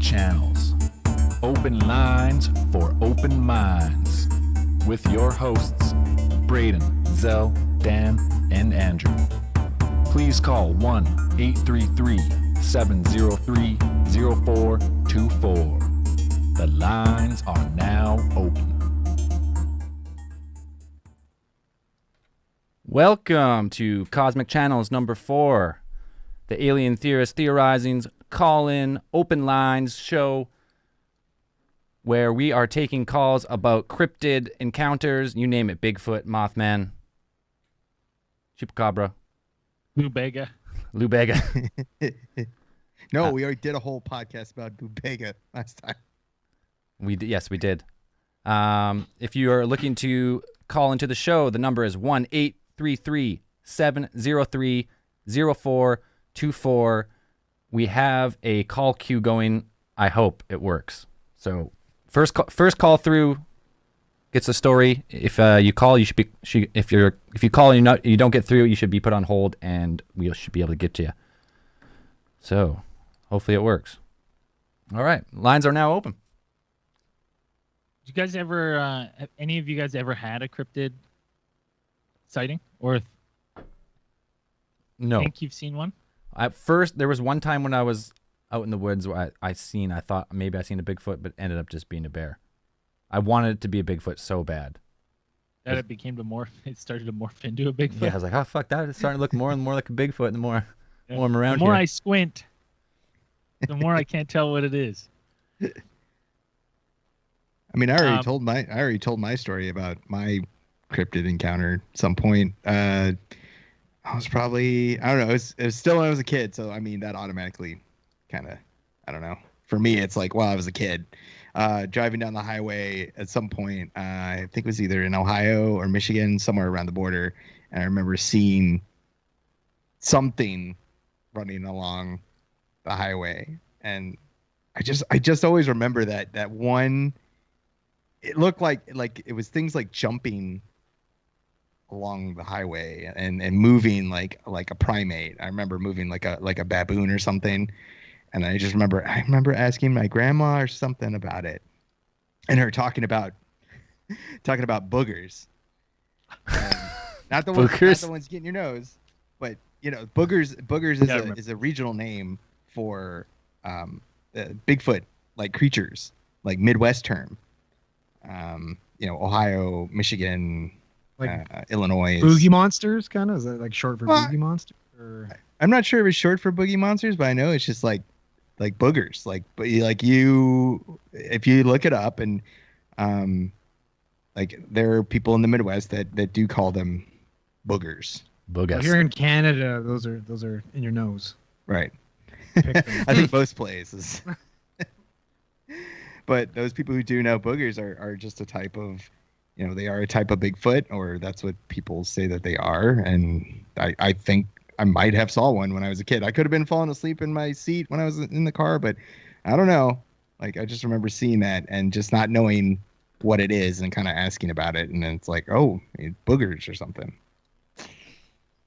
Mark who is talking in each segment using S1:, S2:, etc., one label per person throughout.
S1: Channels. Open lines for open minds. With your hosts, Braden, Zell, Dan, and Andrew. Please call 1-833-703-0424. The lines are now open.
S2: Welcome to Cosmic Channels number 4, the Alien Theorist Theorizing's call-in open lines show where we are taking calls about cryptid encounters, you name it, Bigfoot, Mothman, Chupacabra,
S3: Lubega.
S4: No, we already did a whole podcast about Lubega last time.
S2: Yes, we did. If you are looking to call into the show, the number is 1-833-703-0424. We have a call queue going. I hope it works. So first call through gets a story. If you call, you should be. If you call and you don't get through, you should be put on hold, and we should be able to get to you. So hopefully it works. All right, lines are now open.
S3: Did you guys ever? Have any of you guys ever had a cryptid sighting, or
S2: No.
S3: think you've seen one?
S2: At first, there was one time when I was out in the woods where I thought maybe I seen a Bigfoot, but it ended up just being a bear. I wanted it to be a Bigfoot so bad.
S3: That it became to morph. It started to morph into a Bigfoot.
S2: Yeah, I was like, oh, fuck that. It's starting to look more and more like a Bigfoot the more I'm around
S3: The more
S2: here.
S3: I squint, the more I can't tell what it is.
S4: I mean, I already told my story about my cryptid encounter at some point. I was probably, I don't know, it was still when I was a kid. So, I mean, that automatically kind of, I don't know. For me, it's like, well, I was a kid. Driving down the highway at some point, I think it was either in Ohio or Michigan, somewhere around the border. And I remember seeing something running along the highway. And I just always remember that one, it looked like it was things like jumping along the highway and moving like a primate. I remember moving like a baboon or something. And I remember asking my grandma or something about it, and her talking about boogers. Not the ones getting your nose, but you know, boogers is a regional name for Bigfoot like creatures, like Midwest term. Ohio, Michigan,
S5: like
S4: Illinois.
S5: Boogie monsters, kind of? Is that like short for boogie monster? Or...
S4: I'm not sure if it's short for boogie monsters, but I know it's just like boogers. If you look it up, and there are people in the Midwest that do call them boogers.
S2: Boogers.
S5: Here in Canada, those are in your nose.
S4: Right. I think most places. But those people who do know boogers are just a type of, they are a type of Bigfoot, or that's what people say that they are. And I think I might have saw one when I was a kid. I could have been falling asleep in my seat when I was in the car, but I don't know. Like, I just remember seeing that and just not knowing what it is and kind of asking about it. And then it's like, oh, boogers or something.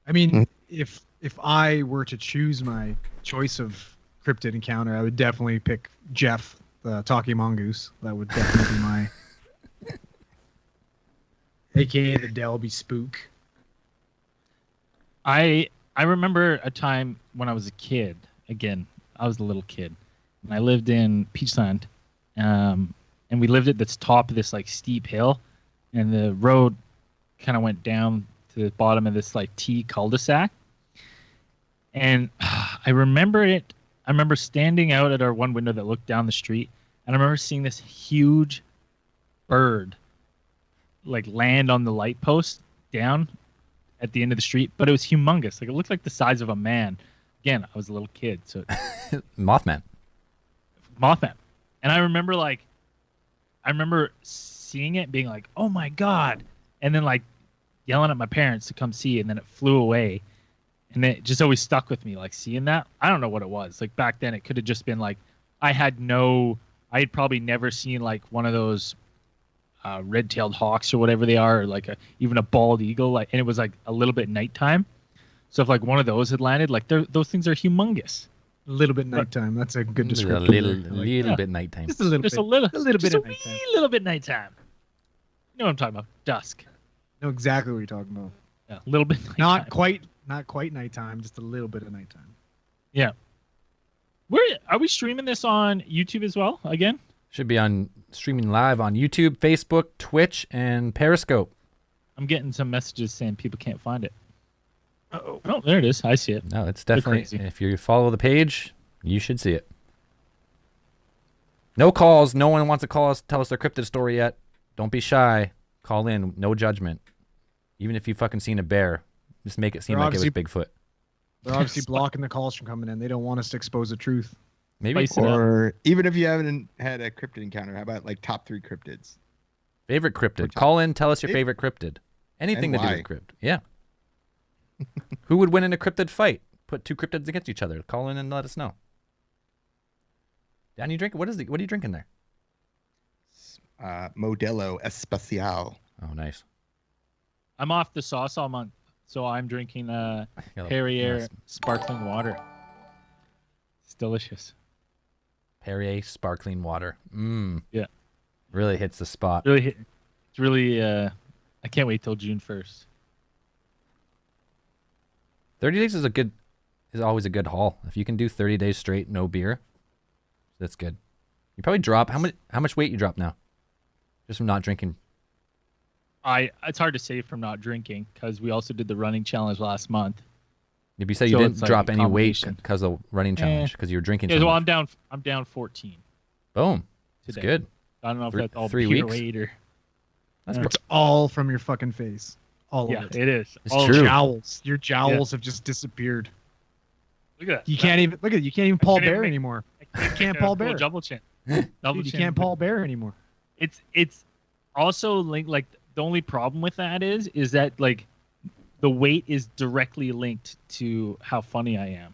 S5: I mean, if I were to choose my choice of cryptid encounter, I would definitely pick Jeff, the talking mongoose. That would definitely be my... AKA the Delby Spook.
S3: I remember a time when I was a kid. Again, I was a little kid, and I lived in Peachland, and we lived at the top of this like steep hill, and the road kind of went down to the bottom of this like T cul-de-sac. And I remember it. I remember standing out at our one window that looked down the street, and I remember seeing this huge bird like land on the light post down at the end of the street, but it was humongous. Like, it looked like the size of a man. Again, I was a little kid, so
S2: Mothman.
S3: And I remember seeing it, being like, oh my god, and then like yelling at my parents to come see, and then it flew away. And it just always stuck with me, like seeing that. I don't know what it was. Like back then, it could have just been like, I had probably never seen like one of those red-tailed hawks or whatever they are, or like even a bald eagle, like, and it was like a little bit nighttime. So if like one of those had landed, like those things are humongous.
S5: A little bit nighttime. That's a good
S2: A
S5: description.
S2: little,
S5: there. I like
S2: little
S3: that.
S2: bit nighttime.
S5: Just a little
S3: Just
S5: bit.
S3: a little
S5: bit
S3: just
S5: of
S3: a
S5: nighttime.
S3: wee little bit nighttime. You know what I'm talking about? Dusk.
S5: Know exactly what you're talking about.
S3: Yeah, a little bit nighttime.
S5: Not quite nighttime. Just a little bit of nighttime.
S3: Yeah. Where are we streaming this on YouTube as well? Again?
S2: Should be on streaming live on YouTube, Facebook, Twitch, and Periscope.
S3: I'm getting some messages saying people can't find it. Oh, there it is. I see it.
S2: No, it's definitely,
S3: crazy.
S2: if you follow the page, you should see it. No calls. No one wants to call us, tell us their cryptid story yet. Don't be shy. Call in. No judgment. Even if you've fucking seen a bear, just make it seem
S5: They're
S2: like it was
S5: obviously-
S2: Bigfoot.
S5: They're obviously blocking the calls from coming in. They don't want us to expose the truth.
S2: Maybe
S3: Spice it up.
S4: Or even if you haven't had a cryptid encounter, how about like top 3 cryptids?
S2: favorite cryptid.
S4: Or top-
S2: Call in. Tell us your
S4: It-
S2: favorite cryptid. Anything to
S4: and
S2: do with cryptid. Yeah. Who would win in a cryptid fight? Put 2 cryptids against each other. Call in and let us know. Dan, you drink? What are you drinking there?
S4: Modelo Especial.
S2: Oh, nice.
S3: I'm off the sauce all month, so I'm drinking
S2: Got a
S3: Perrier
S2: nice
S3: sparkling water. It's delicious.
S2: Perrier sparkling water.
S3: Yeah.
S2: Really hits the spot.
S3: It's really. I can't wait till June 1st.
S2: 30 days is always a good haul. If you can do 30 days straight, no beer, that's good. You probably drop how much weight you drop now? Just from not drinking.
S3: It's hard to say from not drinking because we also did the running challenge last month.
S2: If you say you
S3: So
S2: didn't
S3: it's like
S2: drop
S3: a
S2: any weight
S3: combination.
S2: because of running challenge, because you were drinking
S3: Yeah,
S2: so
S3: well,
S2: much.
S3: I'm down 14
S2: Boom. That's
S3: today.
S2: good.
S3: I don't know if
S2: Three-
S3: that's all
S2: 3
S3: beer
S2: weeks?
S3: weight or.
S2: That's
S3: Yeah.
S2: pro-
S5: It's all from your fucking face. All
S3: Yeah,
S5: of it.
S3: it is.
S2: It's
S3: All
S2: true.
S5: Jowls. Your jowls have just disappeared.
S3: Look at that.
S5: You can't even look at. You can't even Paul
S3: can't even
S5: Bear
S3: make-
S5: anymore.
S3: I
S5: can't Paul
S3: pull a
S5: Bear.
S3: Double chin. Double
S5: Dude, you
S3: chin.
S5: can't Paul Bear anymore.
S3: It's also linked. Like the only problem with that is that like the weight is directly linked to how funny I am.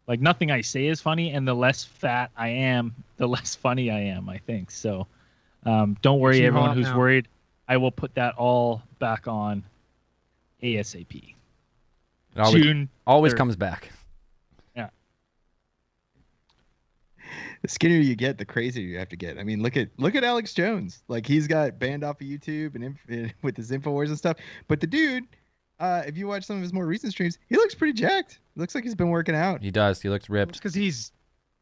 S3: Like nothing I say is funny, and the less fat I am, the less funny I am. I think so. Don't worry,
S5: Too
S3: everyone
S5: hot
S3: who's
S5: now.
S3: worried. I will put that all back on ASAP.
S2: It always,
S3: June
S2: always
S3: 3rd.
S2: comes back.
S4: The skinnier you get, the crazier you have to get. I mean, look at Alex Jones. Like he's got banned off of YouTube and with his Infowars and stuff. But the dude, if you watch some of his more recent streams, he looks pretty jacked. Looks like he's been working out.
S2: He does. He looks
S5: It's
S2: ripped.
S5: because he's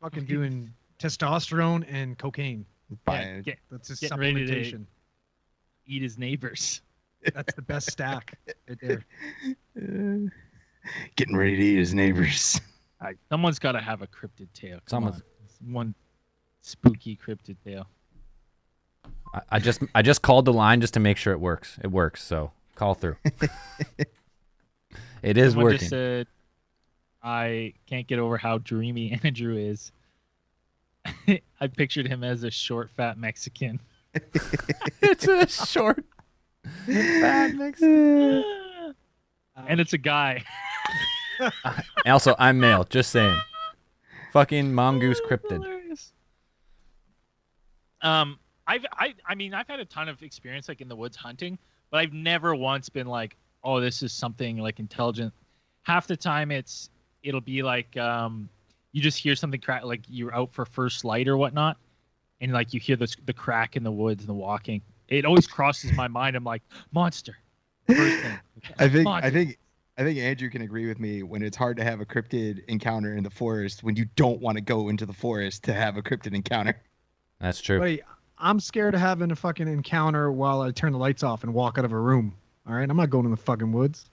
S5: fucking doing testosterone and cocaine.
S4: Buying-
S5: That's his
S3: Getting ready to-
S5: supplementation.
S3: eat his neighbors.
S5: That's the best stack right there.
S4: Getting ready to eat his neighbors.
S3: Someone's got to have a cryptid tale. Come
S2: Someone's-
S3: on. One spooky cryptid tale.
S2: I just called the line just to make sure it works. It works. So call through. It is
S3: Someone
S2: working.
S3: just said, I can't get over how dreamy Andrew is. I pictured him as a short, fat Mexican.
S2: It's a short, fat Mexican.
S3: And it's a guy.
S2: Also, I'm male. Just saying. Fucking mongoose cryptid.
S3: Hilarious. I mean, I've had a ton of experience like in the woods hunting, but I've never once been like, oh, this is something like intelligent. Half the time it'll be like you just hear something crack, like you're out for first light or whatnot, and like you hear the crack in the woods and the walking. It always crosses my mind. I'm like, monster. First thing.
S4: I think Andrew can agree with me when it's hard to have a cryptid encounter in the forest when you don't want to go into the forest to have a cryptid encounter.
S2: That's true.
S5: Buddy, I'm scared of having a fucking encounter while I turn the lights off and walk out of a room. All right, I'm not going in the fucking woods.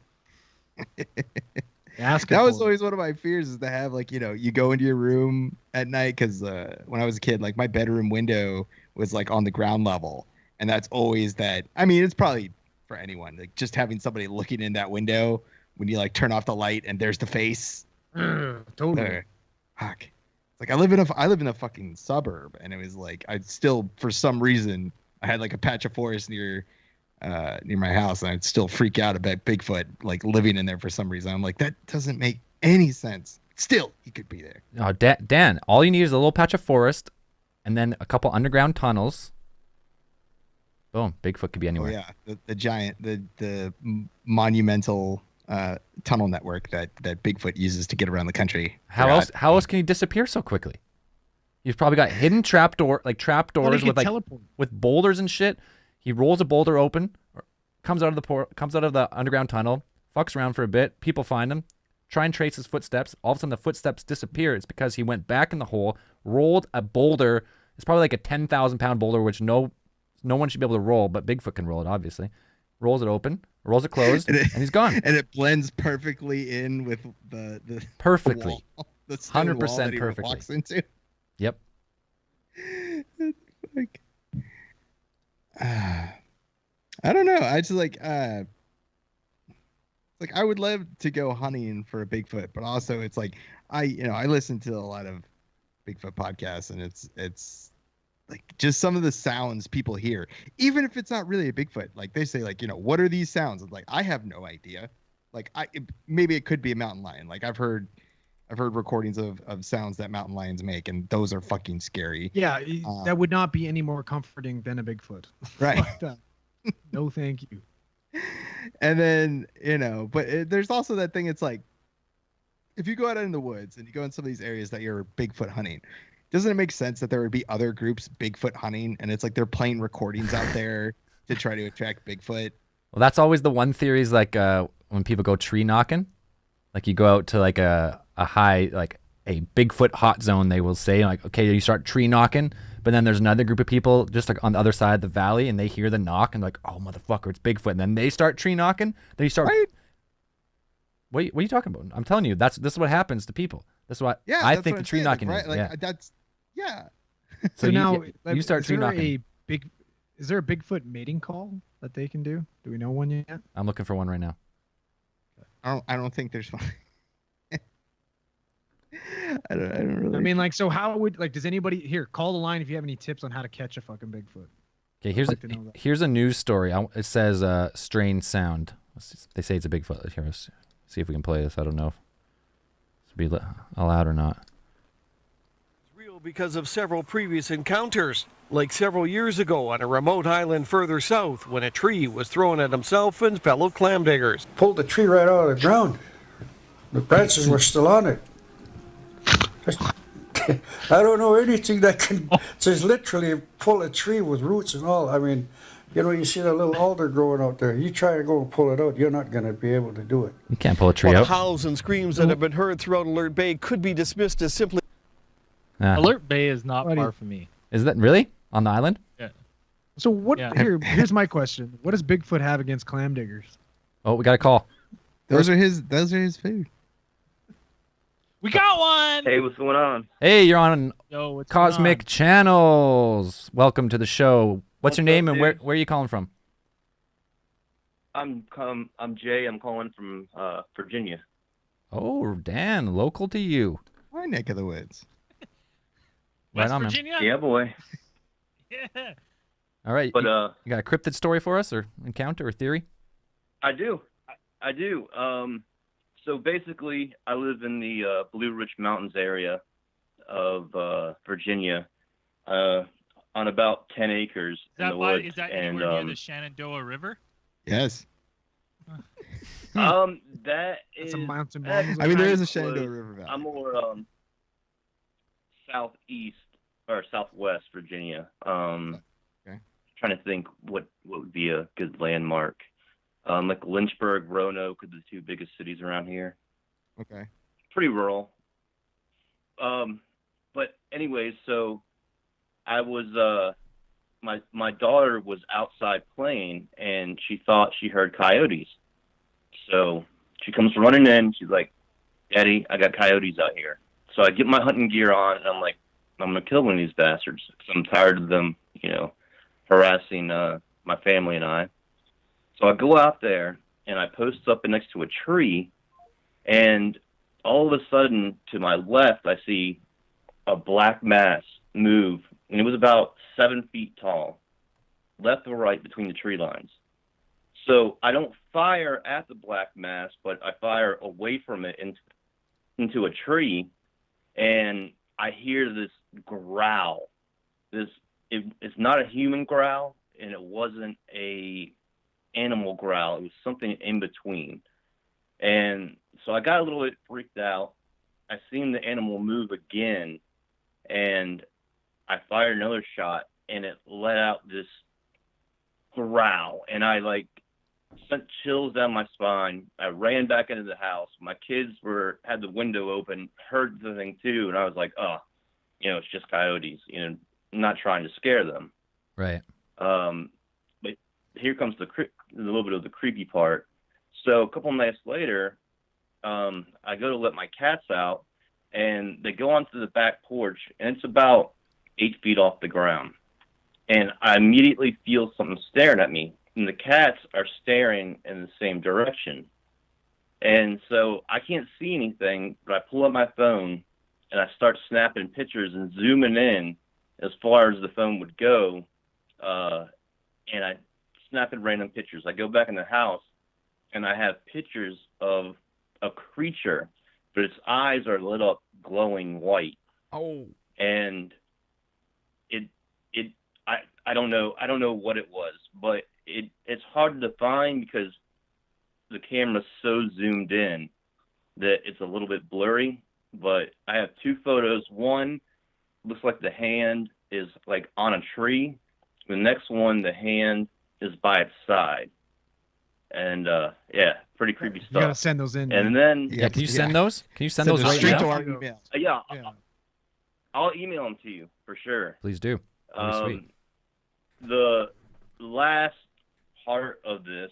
S4: That was always one of my fears, is to have like, you go into your room at night, because when I was a kid, like my bedroom window was like on the ground level, and that's always that. I mean, it's probably for anyone, like just having somebody looking in that window when you like turn off the light and there's the face.
S5: Totally.
S4: Fuck. It's like I live in a fucking suburb, and it was like I'd still, for some reason, I had like a patch of forest near my house, and I'd still freak out about Bigfoot like living in there for some reason. I'm like, that doesn't make any sense. Still, he could be there.
S2: Oh, Dan, all you need is a little patch of forest, and then a couple underground tunnels. Boom, Bigfoot could be anywhere.
S4: Oh yeah, the giant, the monumental tunnel network that Bigfoot uses to get around the country.
S2: How else can he disappear so quickly? He's probably got hidden trapdoors with
S5: teleport.
S2: with boulders and shit. He rolls a boulder open, comes out of the underground tunnel, fucks around for a bit. People find him, try and trace his footsteps. All of a sudden, the footsteps disappear. It's because he went back in the hole, rolled a boulder. It's probably like a 10,000-pound boulder, which no one should be able to roll, but Bigfoot can roll it, obviously. Rolls it open, rolls it closed, and he's gone.
S4: And it blends perfectly in with the
S2: Perfectly.
S4: wall, the stone
S2: 100%
S4: wall that he
S2: perfectly.
S4: walks into.
S2: Yep.
S4: It's like, I don't know. I just like I would love to go hunting for a Bigfoot, but also it's like I listen to a lot of Bigfoot podcasts, and it's like just some of the sounds people hear, even if it's not really a Bigfoot. Like they say, like, what are these sounds? It's like, I have no idea. Like maybe it could be a mountain lion. Like I've heard recordings of sounds that mountain lions make, and those are fucking scary.
S5: Yeah, that would not be any more comforting than a Bigfoot.
S4: Right.
S5: No, thank you.
S4: And then, but there's also that thing. It's like, if you go out in the woods and you go in some of these areas that you're Bigfoot hunting, doesn't it make sense that there would be other groups Bigfoot hunting, and it's like they're playing recordings out there to try to attract Bigfoot?
S2: Well, that's always the one theory is like when people go tree knocking, like you go out to like a high, like a Bigfoot hot zone, they will say, like, okay, you start tree knocking, but then there's another group of people just like on the other side of the valley, and they hear the knock and like, oh, motherfucker, it's Bigfoot. And then they start tree knocking. Then you start.
S4: Right?
S2: What are you talking about? I'm telling you, this is what happens to people. This is what I think the tree knocking
S4: right?
S2: is.
S4: Like,
S2: yeah.
S4: that's, yeah.
S5: So now
S2: you start tree knocking.
S5: Is there a Bigfoot mating call that they can do? Do we know one yet?
S2: I'm looking for one right now.
S4: I don't think there's one. I don't really.
S5: I mean, like, so how would, like, does anybody here call the line if you have any tips on how to catch a fucking Bigfoot?
S2: Okay, here's a news story. It says strange sound. They say it's a Bigfoot. Here, let's see if we can play this. I don't know if it's be allowed or not.
S6: It's real because of several previous encounters, like several years ago on a remote island further south when a tree was thrown at himself and fellow clam diggers.
S7: Pulled the tree right out of the ground. The branches were still on it. I don't know anything that can just literally pull a tree with roots and all. I mean, you see that little alder growing out there. You try to go and pull it out, you're not going to be able to do it.
S2: You can't pull a tree
S6: While
S2: out.
S6: the howls and screams that have been heard throughout Alert Bay could be dismissed as simply...
S3: Alert Bay is not far from me.
S2: Is that really? On the island?
S3: Yeah.
S5: So what? Yeah. Here's my question. What does Bigfoot have against clam diggers?
S2: Oh, we got a call.
S4: Those are his food.
S3: We got one.
S8: Hey, what's going on?
S2: Hey, you're on
S3: what's
S2: Cosmic Channels. Welcome to the show. What's your name
S8: up,
S2: and where are you calling from?
S8: I'm Jay. I'm calling from Virginia.
S2: Oh, Dan, local to you.
S4: My neck of the woods.
S2: Right
S3: West
S2: on,
S3: Virginia?
S8: Yeah, boy.
S3: Yeah.
S2: All right.
S8: But
S2: you got a cryptid story for us, or encounter, or theory?
S8: I do. So basically, I live in the Blue Ridge Mountains area of Virginia, on about 10 acres in the woods.
S3: Is that anywhere near the Shenandoah River?
S4: Yes.
S8: That is.
S5: A mountain.
S4: I mean, there is a Shenandoah River Valley.
S8: I'm more southeast or southwest Virginia.
S4: Okay.
S8: Trying to think what would be a good landmark. Like Lynchburg, Roanoke are the two biggest cities around here.
S4: Okay.
S8: Pretty rural. But anyways, so I was my daughter was outside playing and she thought she heard coyotes. So she comes running in. She's like, "Daddy, I got coyotes out here." So I get my hunting gear on and I'm like, I'm gonna kill one of these bastards because I'm tired of them, harassing my family and I. So I go out there and I post up next to a tree, and all of a sudden to my left I see a black mass move, and it was about 7 feet tall, left or right between the tree lines. So I don't fire at the black mass, but I fire away from it into a tree, and I hear this growl. It's not a human growl, and it wasn't a animal growl. It was something in between. And so I got a little bit freaked out. I seen the animal move again, and I fired another shot, and it let out this growl, and I like sent chills down my spine. I ran back into the house. My kids had the window open, heard the thing too, and I was like, oh, it's just coyotes. I'm not trying to scare them.
S2: Right.
S8: But here comes a little bit of the creepy part. So a couple nights later, I go to let my cats out, and they go onto the back porch, and it's about 8 feet off the ground. And I immediately feel something staring at me, and the cats are staring in the same direction. And so I can't see anything, but I pull up my phone, and I start snapping pictures and zooming in as far as the phone would go, and I snapping random pictures. I go back in the house, and I have pictures of a creature, but its eyes are lit up glowing white.
S2: Oh.
S8: And I don't know what it was, but it's hard to define because the camera's so zoomed in that it's a little bit blurry. But I have 2 photos. One looks like the hand is like on a tree. The next one, the hand is by its side. And yeah, pretty creepy stuff.
S5: You gotta send those in.
S8: And then
S2: Yeah, can you send those? Can you send those right
S4: straight to
S2: now?
S4: our email.
S8: yeah,
S5: Yeah.
S8: I'll email them to you for sure.
S2: Please do. That'd be sweet.
S8: The last part of this,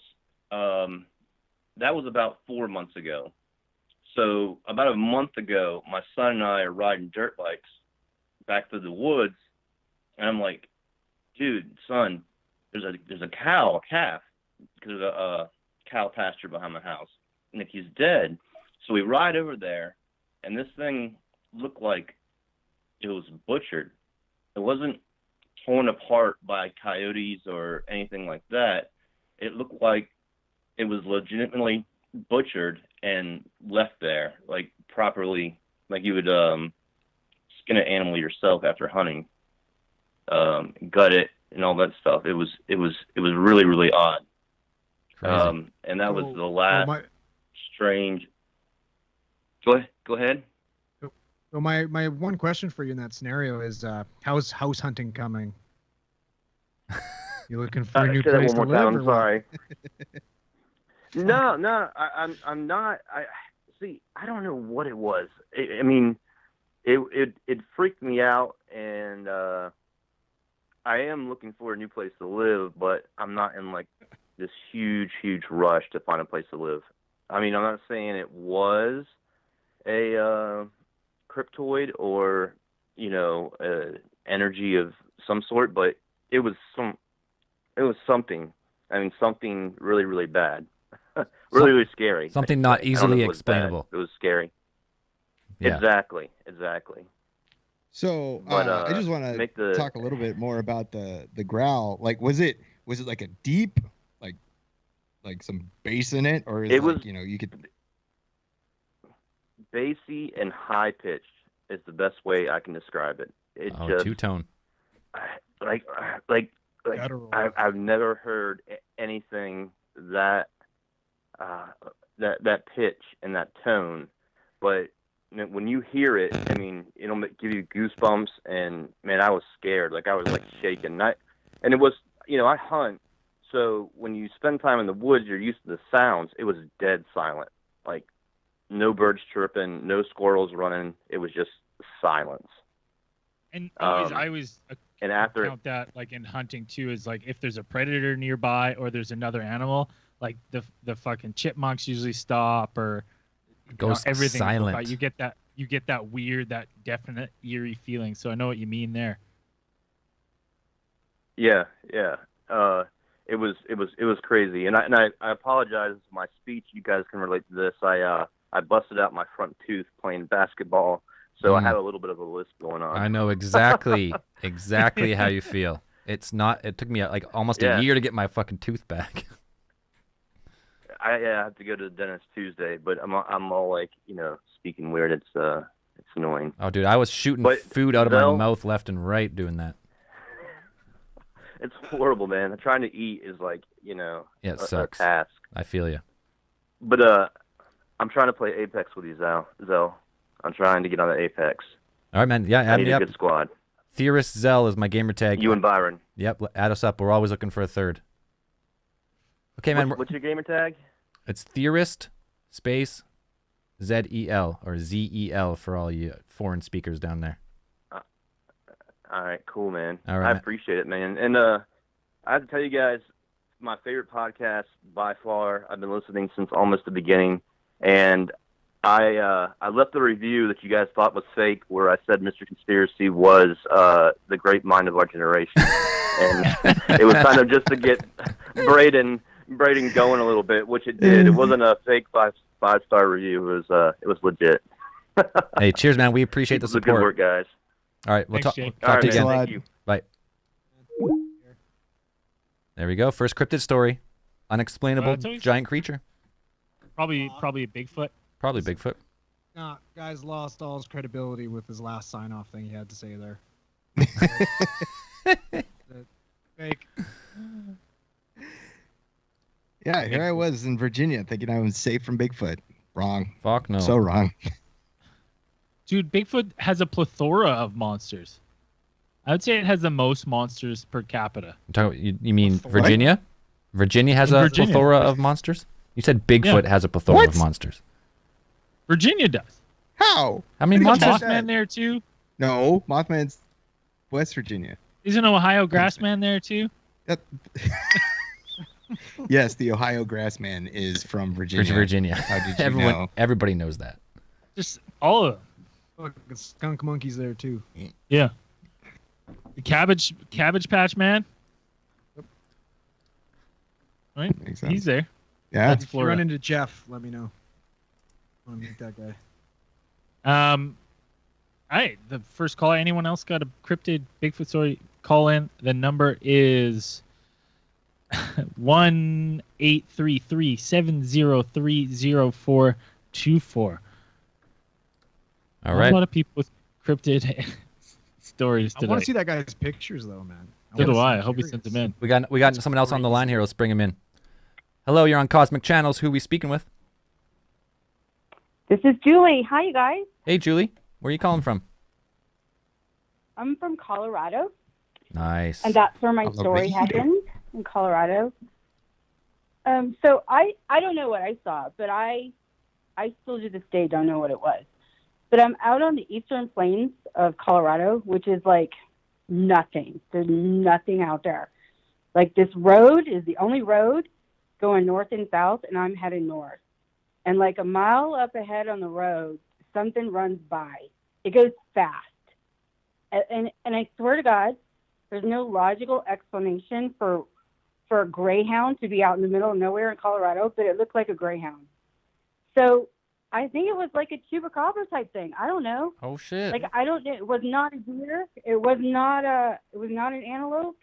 S8: that was about 4 months ago. So about a month ago, my son and I are riding dirt bikes back through the woods, and I'm like, dude, son, there's a calf, because there's a cow pasture behind my house, and he's dead. So we ride over there, and this thing looked like it was butchered. It wasn't torn apart by coyotes or anything like that. It looked like it was legitimately butchered and left there, like properly, like you would skin an animal yourself after hunting, gut it and all that stuff. It was really, really odd.
S2: Crazy.
S8: And that was the last strange. Go ahead.
S5: So my one question for you in that scenario is, how's house hunting coming? You looking for a new
S8: Say that
S5: place
S8: one
S5: to
S8: more
S5: live?
S8: time. I'm sorry. No, I'm not. I don't know what it was. I mean, it freaked me out, and I am looking for a new place to live, but I'm not in like this huge rush to find a place to live. I mean, I'm not saying it was a cryptoid or energy of some sort, but it was something. I mean, something really, really bad. really scary.
S2: Something not easily
S8: it was
S2: explainable.
S8: bad. It was scary.
S2: Yeah.
S8: Exactly.
S4: So
S8: But,
S4: I just want to talk a little bit more about the growl. Like, was it like a deep, like some bass in it, or is
S8: it
S4: like,
S8: was
S4: you could
S8: bassy and high pitched is the best way I can describe it. It
S2: Oh,
S8: just
S2: two-tone.
S8: like
S5: Guttural.
S8: I've never heard anything that pitch and that tone, but when you hear it, I mean, it'll give you goosebumps, and man, I was scared. Like I was like shaking. And it was, I hunt, so when you spend time in the woods, you're used to the sounds. It was dead silent, like no birds chirping, no squirrels running. It was just silence.
S3: And I always
S8: And after
S3: count that like in hunting too, is like if there's a predator nearby or there's another animal, like the fucking chipmunks usually stop, or
S2: Goes
S3: everything.
S2: silent.
S3: You get that weird, that definite eerie feeling. So I know what you mean there.
S8: Yeah. It was crazy, and I apologize for my speech. You guys can relate to this. I busted out my front tooth playing basketball, so I have a little bit of a lisp going on.
S2: I know exactly how you feel. It took me like almost a year to get my fucking tooth back.
S8: I have to go to the dentist Tuesday, but I'm all like, speaking weird. It's annoying.
S2: Oh, dude, I was shooting food out of my mouth left and right doing that.
S8: It's horrible, man. Trying to eat is like,
S2: Yeah, it
S8: a
S2: sucks.
S8: task.
S2: I feel you.
S8: But I'm trying to play Apex with you, Zell. I'm trying to get on the Apex.
S2: All right, man. Yeah,
S8: I
S2: add
S8: need
S2: me
S8: a
S2: up.
S8: good squad.
S2: Theorist Zell is my gamer tag.
S8: You and Byron.
S2: Yep, add us up. We're always looking for a third. Okay, man.
S8: What's your gamer tag?
S2: It's Theorist space ZEL or ZEL for all you foreign speakers down there.
S8: All right, cool, man.
S2: All right,
S8: I
S2: man.
S8: appreciate it, man. And I have to tell you guys, my favorite podcast by far. I've been listening since almost the beginning, and I left the review that you guys thought was fake, where I said Mr. Conspiracy was the great mind of our generation, and it was kind of just to get Braden going a little bit, which it did. It wasn't a fake five-star review. It was legit.
S2: Hey, cheers, man. We appreciate the
S8: Keep up
S2: support.
S8: Good work, guys.
S2: All right, we'll
S3: Thanks,
S2: talk
S3: Jake.
S2: to
S8: All right,
S2: you
S8: man.
S2: again.
S8: Thank you.
S2: Bye. There we go. First cryptid story. Unexplainable
S3: it's always-
S2: giant creature.
S3: Probably a Bigfoot.
S2: Probably Bigfoot.
S5: Nah, guy's lost all his credibility with his last sign-off thing he had to say there. Fake.
S4: Yeah, here I was in Virginia thinking I was safe from Bigfoot. Wrong.
S2: Fuck no.
S4: So wrong.
S3: Dude, Bigfoot has a plethora of monsters. I would say it has the most monsters per capita.
S2: You mean
S5: What?
S2: Virginia? Virginia has a
S3: Virginia.
S2: plethora of monsters? You said Bigfoot
S3: Yeah.
S2: has a plethora
S3: What?
S2: of monsters.
S3: Virginia does.
S4: How?
S2: How many
S3: Isn't
S2: monsters?
S3: Mothman there too?
S4: No, Mothman's West Virginia.
S3: Isn't Ohio Grassman there too?
S4: That... Yes, the Ohio Grassman is from Virginia.
S2: Virginia.
S4: How did you know?
S2: Everybody knows that.
S3: Just all of them.
S5: Look, the skunk monkey's there too.
S3: Yeah. The cabbage patch man. Right?
S4: Makes sense.
S3: He's there.
S4: Yeah.
S3: That's
S5: If you run
S3: Florida.
S5: into Jeff, let me know. I want to meet that guy.
S3: All right. The first caller. Anyone else got a cryptid Bigfoot story? Call in. The number is 1-833-703-0424.
S2: All
S3: A
S2: right.
S3: lot of people with cryptid stories
S5: I
S3: today.
S5: want to see that guy's pictures though, man.
S3: So do
S5: wanna see
S3: I. I
S5: him.
S3: hope he sends them in.
S2: We got someone else on the line here. Let's bring him in. Hello, you're on Cosmic Channels. Who are we speaking with?
S9: This is Julie. Hi, you guys.
S2: Hey, Julie. Where are you calling from?
S9: I'm from Colorado,
S2: Nice.
S9: and that's where my
S4: Colorado.
S9: story happened, in Colorado. So I don't know what I saw, but I still to this day don't know what it was. But I'm out on the eastern plains of Colorado, which is like nothing. There's nothing out there. Like this road is the only road going north and south, and I'm heading north. And like a mile up ahead on the road, something runs by. It goes fast. And I swear to God, there's no logical explanation for a greyhound to be out in the middle of nowhere in Colorado, but it looked like a greyhound. So I think it was like a chupacabra type thing. I don't know.
S2: Oh shit.
S9: Like I don't. It was not a deer. It was not an antelope.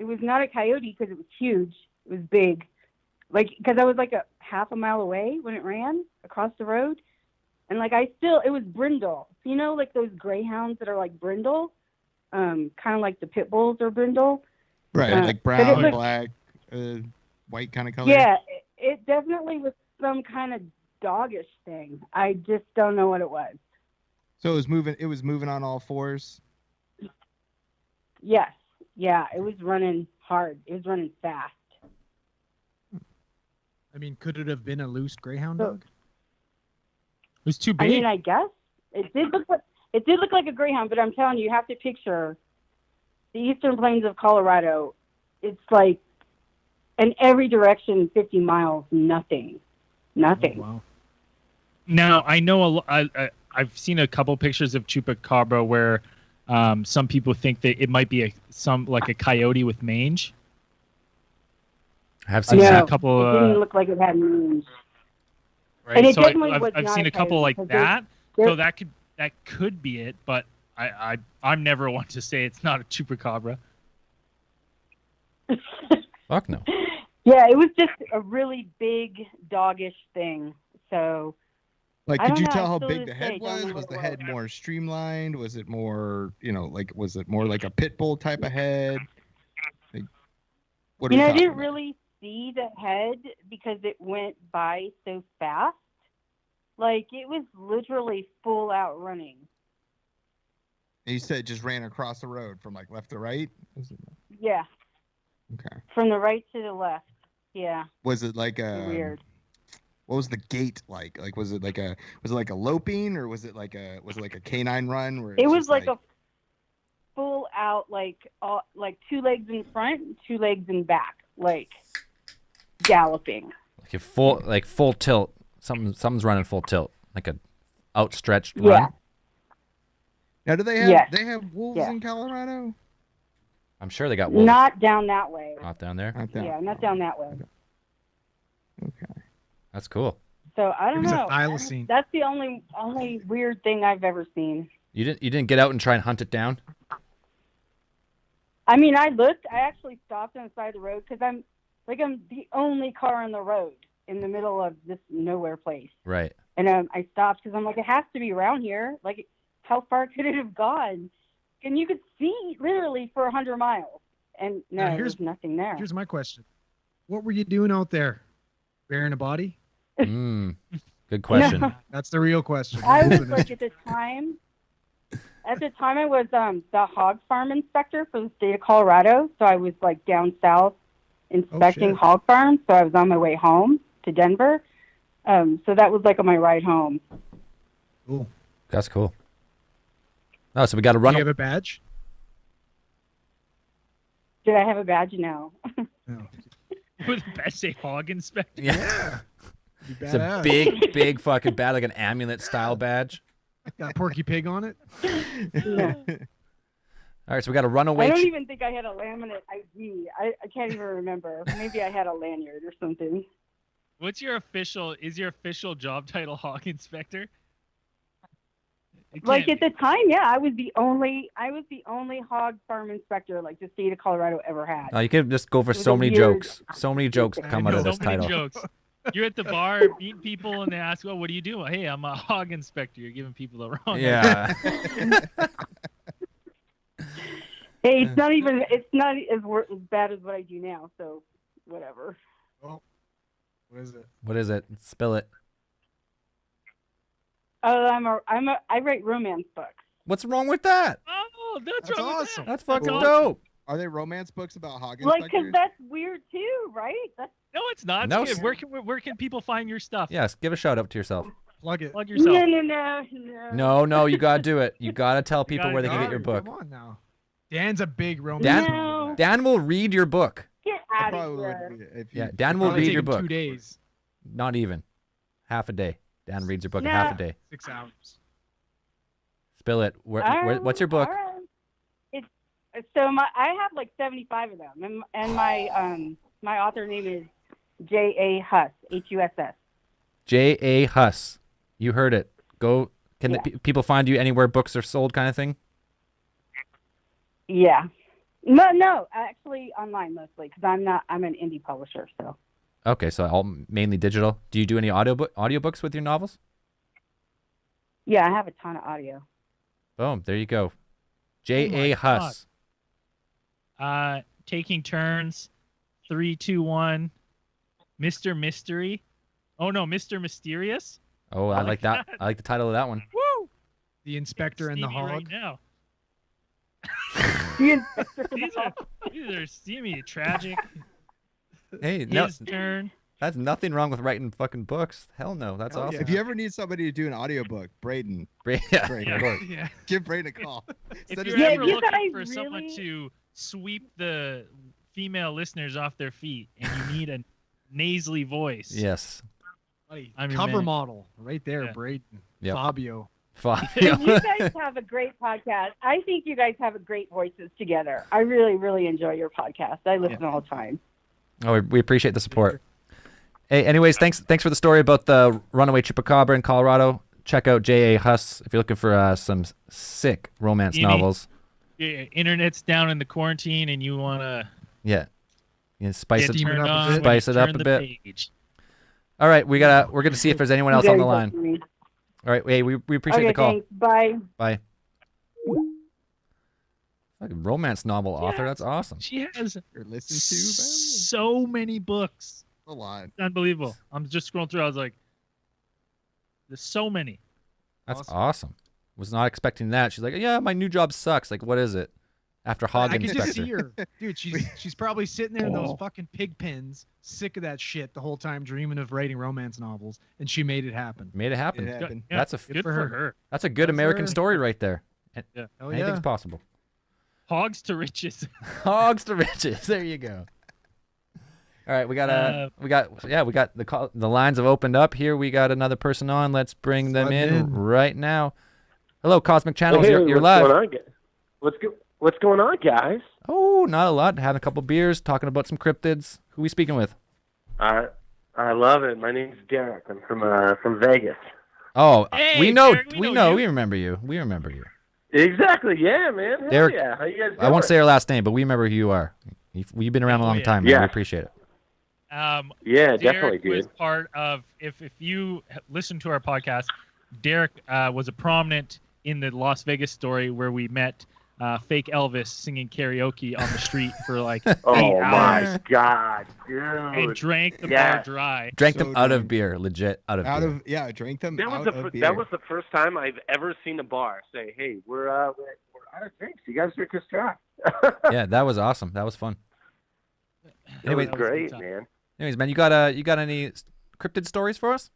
S9: It was not a coyote because it was huge. It was big. Like because I was like a half a mile away when it ran across the road, and like it was brindle. So, you know, like those greyhounds that are like brindle, kind of like the pit bulls are brindle.
S4: Right, like
S9: but it
S4: brown,
S9: looked-
S4: black, white kind of color.
S9: Yeah, it definitely was some kind of doggish thing. I just don't know what it was.
S4: So it was moving. It was moving on all fours.
S9: Yes, yeah, it was running hard. It was running fast.
S5: I mean, could it have been a loose greyhound
S9: So-
S5: dog?
S3: It was too
S9: I
S3: big.
S9: mean, I guess it did look like a greyhound, but I'm telling you, you have to picture the eastern plains of Colorado. It's like in every direction, 50 miles, nothing.
S5: Oh, wow.
S3: Now I know I've seen a couple pictures of chupacabra where some people think that it might be like a coyote with mange.
S2: I have
S3: I've
S2: seen
S3: seen
S9: No,
S3: a couple.
S9: it didn't look like it had mange.
S3: Right?
S9: And it
S3: So
S9: definitely
S3: I've
S9: was
S3: I've
S9: not
S3: seen
S9: a
S3: a couple
S9: coyote,
S3: like
S9: because
S3: that.
S9: there-
S3: So that could be it, but I'm never one to say it's not a chupacabra.
S2: Fuck no.
S9: Yeah, it was just a really big doggish thing. So
S4: Like,
S9: I
S4: could
S9: don't
S4: you
S9: know,
S4: tell
S9: I
S4: how
S9: still
S4: big
S9: to
S4: the
S9: this
S4: head
S9: day don't
S4: was?
S9: know
S4: Was
S9: what
S4: the
S9: it
S4: head
S9: was.
S4: more streamlined? Was it more, was it more like a pit bull type of head? Like, what are
S9: you
S4: we
S9: know, I
S4: talking
S9: didn't
S4: about?
S9: really see the head because it went by so fast. Like, it was literally full out running.
S4: And you said it just ran across the road from like left to right?
S9: Yeah,
S4: Okay.
S9: from the right to the left. Yeah,
S4: Was it like
S9: weird.
S4: what was the gate like? Like was it like a loping, or was it like a canine run where
S9: It was
S4: just
S9: like a full out, like 2 legs in front, 2 legs in back, like galloping.
S2: Like full tilt. Something's running full tilt, like a outstretched
S9: Yeah.
S2: run.
S4: Now do they have
S9: Yes.
S4: wolves
S9: Yeah.
S4: in Colorado?
S2: I'm sure they got wolves.
S9: Not down that way.
S2: Not down there.
S4: Not down.
S9: Yeah, not down that way.
S4: Okay.
S2: That's cool.
S9: So I don't
S5: It was a
S9: know.
S5: thylacine.
S9: That's the only weird thing I've ever seen.
S2: You didn't get out and try and hunt it down?
S9: I mean, I looked. I actually stopped on the side of the road because I'm the only car on the road in the middle of this nowhere place.
S2: Right.
S9: And I stopped because I'm like, it has to be around here. Like, how far could it have gone? And you could see literally for 100 miles. And no,
S5: Now,
S9: there's nothing there.
S5: Here's my question. What were you doing out there? Burying a body?
S2: Good question.
S9: No.
S5: That's the real question.
S9: I was like, at the time I was the hog farm inspector for the state of Colorado. So I was like down south inspecting
S5: shit.
S9: hog farms. So I was on my way home to Denver. So that was like on my ride home.
S5: Cool.
S2: That's cool. Oh, so we got to run.
S5: Do you have a badge?
S9: Did I have a badge? No.
S5: No.
S3: Would the badge say hog inspector?
S2: Yeah.
S5: You
S2: It's a
S5: badass.
S2: big fucking badge, like an amulet style badge.
S5: Got Porky Pig on it?
S9: No.
S2: All right, so we got a runaway.
S9: I don't even think I had a laminate ID. I can't even remember. Maybe I had a lanyard or something.
S3: Is your official job title hog inspector? It
S9: Like
S3: can't
S9: at the time, yeah, I was the only hog farm inspector like the state of Colorado ever had.
S2: Oh, you could just go for
S9: It was
S2: so
S9: a
S2: many
S9: weird-
S2: jokes. So many jokes come out of
S3: so
S2: this
S3: many
S2: title.
S3: jokes. You're at the bar meeting people and they ask, "Well, what do you do?" "Hey, I'm a hog inspector." You're giving people the wrong.
S2: Yeah.
S9: Hey, it's not as bad as what I do now. So, whatever.
S5: What is it?
S2: What is it? Spill it.
S9: Oh, I write romance books.
S2: What's wrong with that?
S3: Oh, that's
S5: That's
S3: wrong with
S5: awesome.
S3: that.
S2: That's fucking
S3: Cool.
S2: dope.
S4: Are they romance books about hog
S9: Like,
S4: inspectors?
S9: because that's weird too, right?
S3: No, it's not.
S2: No,
S3: It's
S2: s-
S3: good. Where can people find your stuff?
S2: Yes, give a shout out to yourself.
S5: Plug it.
S3: Plug yourself.
S9: No.
S2: No, you gotta do it. You gotta tell people
S3: gotta
S2: where they
S3: do
S2: can
S3: it.
S2: get your book.
S5: Come on now. Dan's a big romance.
S9: No.
S2: Dan will read your book.
S9: Get
S4: I
S9: out
S4: probably
S9: of
S4: would
S9: here.
S4: if you,
S2: Yeah, Dan will
S5: Probably
S2: read
S5: take
S2: your
S5: him
S2: book.
S5: 2 days.
S2: Not even. Half a day. Dan reads your book in
S9: No.
S2: half a day.
S5: 6 hours.
S2: Spill it. What's your book?
S9: All right. I have like 75 of them, and my author name is J.A. Huss, Huss.
S2: J.A. Huss. You heard it. Go. Can
S9: Yeah.
S2: people find you anywhere books are sold, kind of thing?
S9: Yeah. No, actually online mostly because I'm an indie publisher. So
S2: Okay, so all mainly digital. Do you do any audiobooks with your novels?
S9: yeah, I have a ton of audio.
S2: Boom. There you go.
S3: Oh
S2: J.A.
S3: my
S2: Huss.
S3: Taking turns. 3, 2, 1. Mr. Mystery. Oh no, Mr. Mysterious.
S2: Oh, I like that. I like the title of that one.
S3: Woo!
S5: The Inspector and the
S3: Steamy
S5: Hog.
S3: right now. These are steamy, tragic.
S2: Hey, no,
S3: His turn.
S2: that's nothing wrong with writing fucking books. Hell no, that's
S5: Hell
S2: awesome.
S4: If you ever need somebody to do an audiobook, Braden,
S2: Yeah,
S4: Braden,
S2: of course.
S5: Yeah.
S4: give Braden a call.
S3: If
S4: Send
S3: you're
S4: us
S9: Yeah,
S3: ever
S9: if you
S3: looking
S9: guys
S3: for someone
S9: really-
S3: to sweep the female listeners off their feet and you need a nasally voice,
S2: Yes.
S5: Buddy,
S3: I'm your
S5: cover
S3: man.
S5: model right there,
S3: Yeah.
S5: Braden.
S2: Yep.
S5: Fabio.
S9: You guys have a great podcast. I think you guys have a great voices together. I really, really enjoy your podcast. I listen all the time.
S2: Oh, we appreciate the support. Hey, anyways, thanks for the story about the runaway chupacabra in Colorado. Check out J.A. Huss if you're looking for some sick romance
S3: You need-
S2: novels.
S3: your internet's down in the quarantine and you want to
S2: Yeah. Spice it.
S5: Steam it
S3: turn
S5: up a
S3: on
S5: bit.
S3: when
S2: Spice
S3: you
S2: it up
S3: turn
S2: a
S3: the
S2: bit.
S3: page.
S2: All right, we're gonna see if there's anyone else on the line. All right, hey, we appreciate
S9: Okay,
S2: the call.
S9: thanks. Bye.
S2: Bye. Like a romance novel author, that's awesome.
S3: She has
S4: Or listen to
S3: so many books.
S4: a lot.
S3: It's unbelievable. I'm just scrolling through. I was like, There's so many.
S2: That's awesome. Was not expecting that. She's like, yeah, my new job sucks. Like, what is it? After hog
S5: I can
S2: inspector.
S5: just see her, dude. She's probably sitting there in those fucking pig pens, sick of that shit the whole time, dreaming of writing romance novels, and she made it happen.
S2: Made it happen.
S4: It happened.
S3: Yeah,
S2: That's a
S3: good for her.
S2: That's a good American
S5: her.
S2: story right there.
S3: Yeah.
S5: Hell
S2: Anything's
S5: yeah.
S2: possible.
S3: Hogs to riches.
S2: Hogs to riches. There you go. All right, we got the lines have opened up here. We got another person on. Let's bring them in right now. Hello, Cosmic Channels.
S10: Hey,
S2: you're
S10: what's
S2: live.
S10: Going on, what's going on, guys?
S2: Oh, not a lot. Having a couple beers, talking about some cryptids. Who we speaking with?
S10: I love it. My name's Derek. I'm from Vegas.
S2: Oh,
S3: Hey,
S2: we know.
S3: Derek,
S2: we
S3: we
S2: know.
S3: know you.
S2: We remember you. We remember you.
S10: Exactly. Yeah, man. Hell
S2: Derek,
S10: yeah. How you guys doing?
S2: I won't say your last name, but we remember who you are. You've been around a long
S3: yeah.
S2: time, man.
S10: Yeah.
S2: We appreciate it.
S10: Yeah,
S3: Derek
S10: definitely, dude.
S3: was part of. If you listen to our podcast, Derek was a prominent in the Las Vegas story where we met fake Elvis singing karaoke on the street for like 8
S10: Oh
S3: hours
S10: my God,
S3: and
S10: dude.
S3: drank the
S10: Yeah.
S3: bar dry.
S2: Drank
S4: So
S2: them out of
S4: drunk.
S2: beer, legit out of beer.
S4: I drank them
S10: That was
S4: out of beer.
S10: that was the first time I've ever seen a bar say, "Hey, we're out of drinks. You guys drink this draft."
S2: Yeah, that was awesome. That was fun.
S10: It
S2: Anyway,
S10: was great, man.
S2: anyways, man, you got any cryptid stories for us?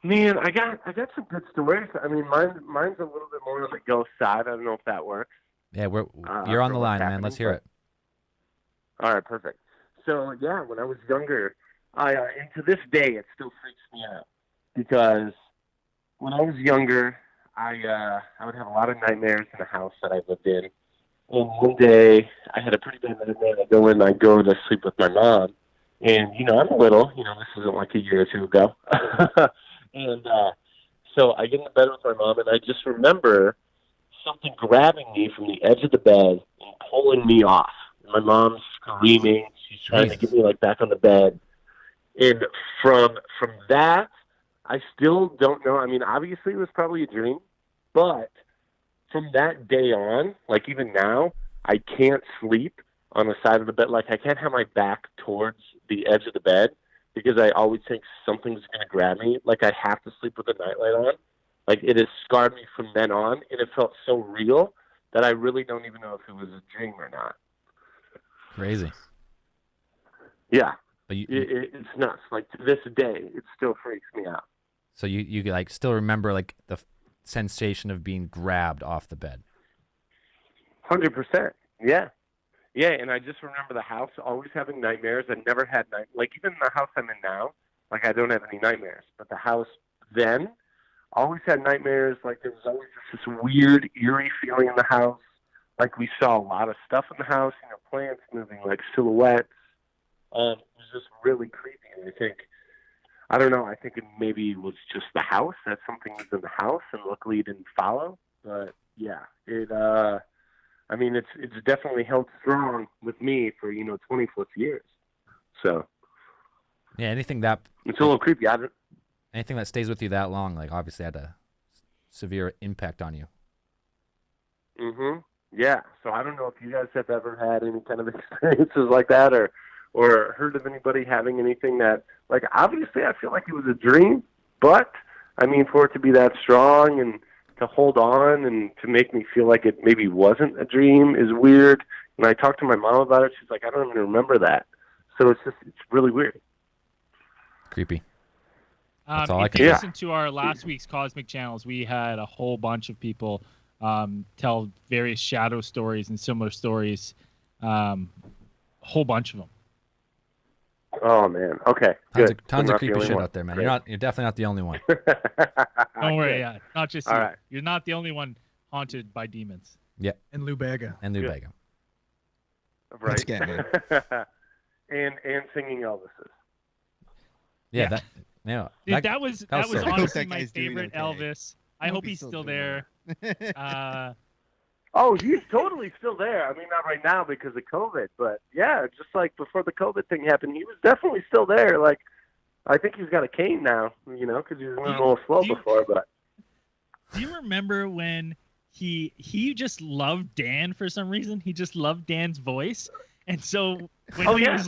S10: Man, I got some good stories. I mean, mine's a little bit more on the ghost side. I don't know if that works.
S2: Yeah, you're
S10: for
S2: on the
S10: what's
S2: line, man.
S10: happening,
S2: Let's hear it.
S10: All right, perfect. So yeah, when I was younger, and to this day, it still freaks me out because when I was younger, I would have a lot of nightmares in the house that I lived in. And one day, I had a pretty bad nightmare. I go to sleep with my mom, and I'm little. This isn't like a year or two ago. And so I get into bed with my mom, and I just remember something grabbing me from the edge of the bed and pulling me off. My mom's screaming. She's trying to get me back on the bed. And from that, I still don't know. I mean, obviously it was probably a dream, but from that day on, even now, I can't sleep on the side of the bed. I can't have my back towards the edge of the bed because I always think something's going to grab me. I have to sleep with the nightlight on. It has scarred me from then on, and it felt so real that I really don't even know if it was a dream or not.
S2: Crazy.
S10: Yeah.
S2: But
S10: It's nuts. To this day, it still freaks me out.
S2: so you still remember the sensation of being grabbed off the bed.
S10: 100%. Yeah. Yeah, and I just remember the house always having nightmares. I never had even the house I'm in now, I don't have any nightmares. But the house then always had nightmares. There was always this weird, eerie feeling in the house. We saw a lot of stuff in the house, plants moving silhouettes. It was just really creepy. And I don't know, I think maybe it was just the house, that something was in the house, and luckily it didn't follow. But yeah, it's definitely held strong with me for 20+ years. So
S2: Yeah, anything that
S10: it's a little creepy.
S2: anything that stays with you that long, obviously had a severe impact on you.
S10: Mhm. Yeah. So I don't know if you guys have ever had any kind of experiences like that, or heard of anybody having anything that obviously I feel like it was a dream, but for it to be that strong and to hold on and to make me feel like it maybe wasn't a dream is weird. And I talked to my mom about it. She's like, I don't even remember that. So it's really weird.
S2: Creepy. That's all I
S3: If
S2: can
S3: you
S2: say.
S3: listen to our last week's Cosmic Channels, we had a whole bunch of people tell various shadow stories and similar stories. A whole bunch of them.
S10: Oh man. Okay. Good.
S2: Tons
S10: I'm
S2: of
S10: not the
S2: creepy
S10: only
S2: shit
S10: one.
S2: out there, man.
S10: Great.
S2: You're definitely not the only one.
S3: Don't worry, yeah, not just you.
S10: All right.
S3: You're not the only one haunted by demons.
S2: Yeah.
S5: And Lou Bega.
S2: And Lou
S10: Good.
S2: Bega.
S10: Right.
S4: That's getting
S10: and singing Elvis's.
S2: Yeah,
S3: Yeah.
S2: that yeah.
S3: Dude, that was
S2: sick.
S3: honestly
S4: that
S3: my
S4: guy's doing
S3: favorite
S4: okay.
S3: Elvis. I hope he's still there.
S10: Oh, he's totally still there. Not right now because of COVID, but yeah, just before the COVID thing happened, he was definitely still there. I think he's got a cane now, because he was a little slow before. But
S3: Do you remember when he just loved Dan for some reason? He just loved Dan's voice, and so when he was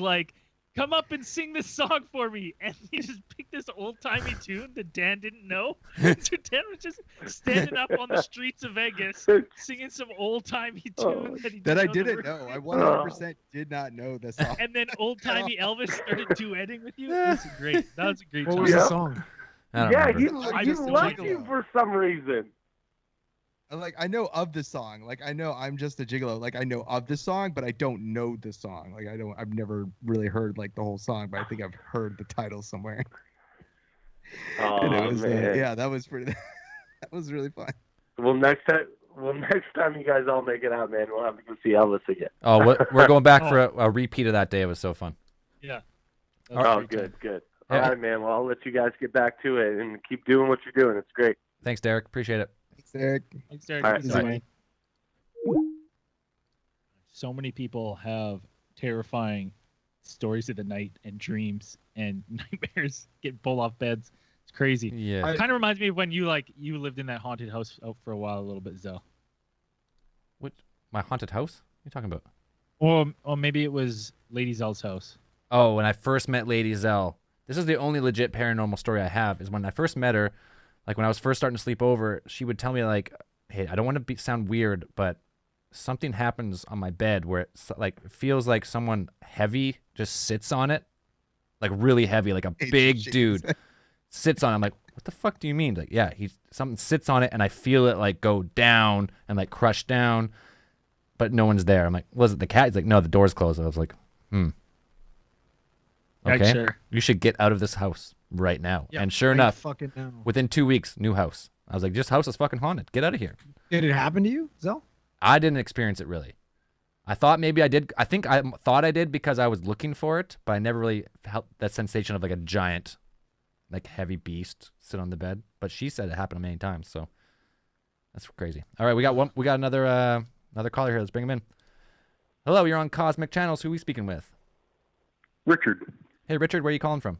S3: come up and sing this song for me. And he just picked this old-timey tune that Dan didn't know. So Dan was just standing up on the streets of Vegas singing some old-timey tune
S4: that I didn't know. I 100% did not know the song.
S3: And then old-timey Elvis started duetting with you. It was great. That was a great
S5: What
S3: song.
S5: was the song?
S10: Yeah, he
S3: just
S10: loved
S3: don't
S10: you
S3: know.
S10: for some reason.
S4: Like, I know of the song. Like, I know I'm just a gigolo. Like, I know of the song, but I don't know the song. Like, I've never really heard like the whole song, but I think I've heard the title somewhere.
S10: Oh,
S4: And it was,
S10: man.
S4: yeah, that was pretty. That was really fun.
S10: Well, next time you guys all make it out, man, we'll have to go see Elvis again.
S2: Oh, we're going back for a repeat of that day. It was so fun.
S3: Yeah.
S10: Oh, good. All right, man. Well, I'll let you guys get back to it and keep doing what you're doing. It's great.
S2: Thanks, Derek. Appreciate it.
S4: Thanks, Derek.
S3: Thanks, Derek.
S10: All right,
S3: Good to see you. So many people have terrifying stories of the night and dreams and nightmares, getting pulled off beds. It's crazy.
S2: Yeah.
S3: It kind of reminds me of when you lived in that haunted house out for a while, a little bit, Zell.
S2: What? My haunted house? What are you talking about?
S3: Or maybe it was Lady Zell's house.
S2: Oh, when I first met Lady Zell. This is the only legit paranormal story I have, is when I first met her, like when I was first starting to sleep over, she would tell me like, hey, I don't want to sound weird, but something happens on my bed where it's like, it feels like someone heavy just sits on it, like really heavy, like a big dude sits on it. I'm like, what the fuck do you mean? Like, yeah, something sits on it and I feel it like go down and like crush down, but no one's there. I'm like, was it the cat? He's like, no, the door's closed. I was like, okay,
S3: sure.
S2: You should get out of this house right now.
S5: Yeah,
S2: and sure
S5: right
S2: enough,
S5: fucking now.
S2: within 2 weeks, new house. I was like, this house is fucking haunted. Get out of here.
S5: Did it happen to you, Zell?
S2: I didn't experience it really. I thought maybe I did. I think I thought I did because I was looking for it, but I never really felt that sensation of like a giant, like heavy beast sit on the bed. But she said it happened many times, so that's crazy. All right, we got another caller here. Let's bring him in. Hello, you're on Cosmic Channels. Who are we speaking with?
S11: Richard.
S2: Hey, Richard, where are you calling from?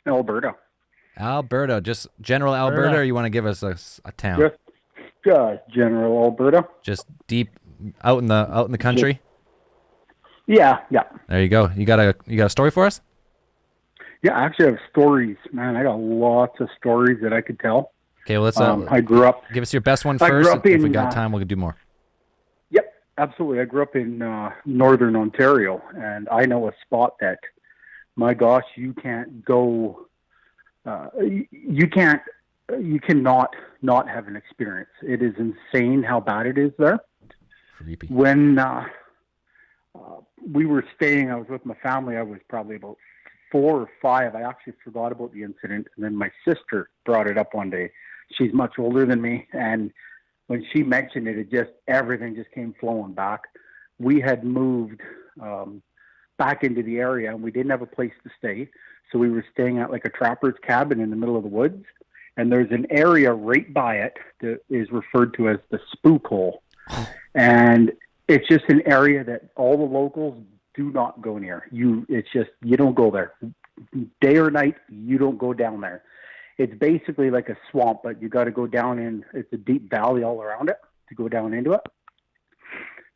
S11: Alberta.
S2: Alberta, just general Alberta, or you want to give us a town?
S11: Just general Alberta.
S2: Just deep out in the country.
S11: Yeah.
S2: There you go. You got a story for us?
S11: Yeah, I actually have stories, man. I got lots of stories that I could tell.
S2: Okay, well let's.
S11: I grew up.
S2: Give us your best one
S11: I grew
S2: first.
S11: up
S2: If we
S11: in,
S2: got time, we'll do more.
S11: Yep, absolutely. I grew up in northern Ontario, and I know a spot that, my gosh, you can't go. You cannot not have an experience. It is insane how bad it is there.
S2: Creepy.
S11: When we were staying, I was with my family. I was probably about 4 or 5. I actually forgot about the incident, and then my sister brought it up one day. She's much older than me, and when she mentioned it, everything just came flowing back. We had moved back into the area, and we didn't have a place to stay, so we were staying at like a trapper's cabin in the middle of the woods. And there's an area right by it that is referred to as the spook hole. And it's just an area that all the locals do not go near. You don't go there. Day or night, you don't go down there. It's basically like a swamp, but you got to go down in, it's a deep valley all around it to go down into it.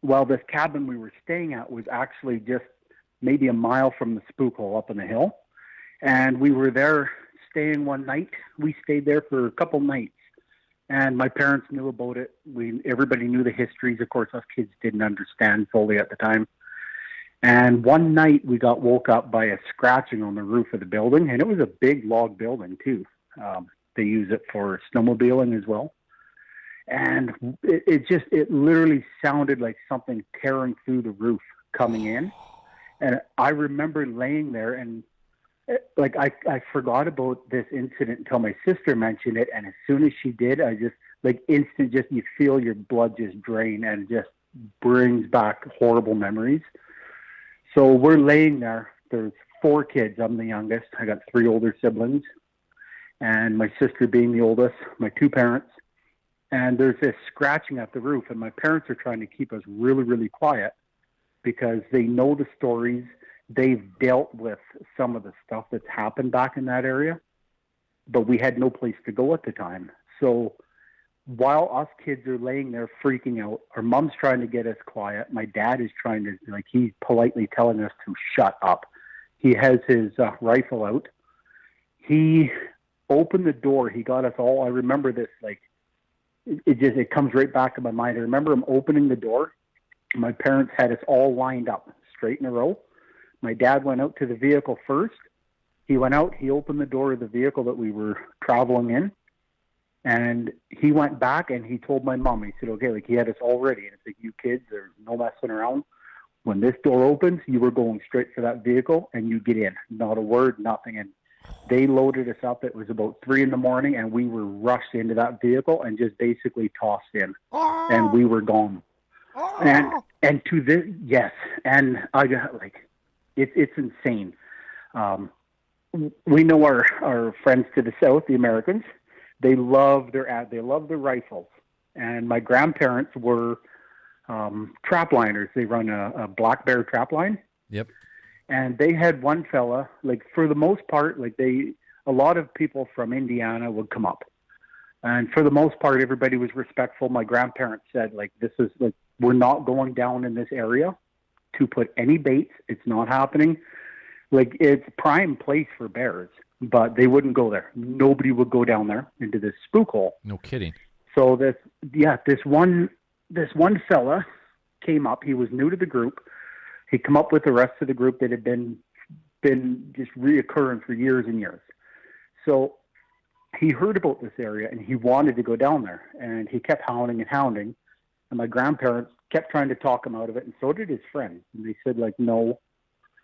S11: Well, this cabin we were staying at was actually just maybe a mile from the spook hole up in the hill. And we were there staying one night. We stayed there for a couple nights, and my parents knew about it. Everybody knew the histories. Of course, us kids didn't understand fully at the time. And one night we got woke up by a scratching on the roof of the building, and it was a big log building too. They use it for snowmobiling as well. And it literally sounded like something tearing through the roof coming in. And I remember laying there, and like I forgot about this incident until my sister mentioned it, and as soon as she did, I just you feel your blood just drain, and it just brings back horrible memories. So we're laying there. There's 4 kids. I'm the youngest. I got 3 older siblings, and my sister being the oldest, my 2 parents. And there's this scratching at the roof, and my parents are trying to keep us really, really quiet because they know the stories. They've dealt with some of the stuff that's happened back in that area, but we had no place to go at the time. So while us kids are laying there freaking out, our mom's trying to get us quiet. My dad is trying to, he's politely telling us to shut up. He has his rifle out. He opened the door. He got us all. I remember this like it comes right back in my mind. I remember him opening the door. My parents had us all lined up straight in a row. My dad went out to the vehicle first. He went out. He opened the door of the vehicle that we were traveling in. And he went back and he told my mom, he said, okay, like he had us all ready. And it's like, you kids, there's no messing around. When this door opens, you were going straight for that vehicle and you get in. Not a word, nothing. And they loaded us up. It was about 3 a.m. and we were rushed into that vehicle and just basically tossed in. And we were gone. And to this, yes. And I got like, it's insane. We know our friends to the south, the Americans. They love their rifles, and my grandparents were trap liners. They run a black bear trap line.
S2: Yep.
S11: And they had one fella, like for the most part, like a lot of people from Indiana would come up, and for the most part, everybody was respectful. My grandparents said, like, this is like we're not going down in this area to put any baits. It's not happening. Like it's prime place for bears. But they wouldn't go there. Nobody would go down there into this spook hole.
S2: No kidding.
S11: So this one fella came up. He was new to the group. He come up with the rest of the group that had been just reoccurring for years and years. So he heard about this area and he wanted to go down there. And he kept hounding. And my grandparents kept trying to talk him out of it. And so did his friends. And they said, like, no,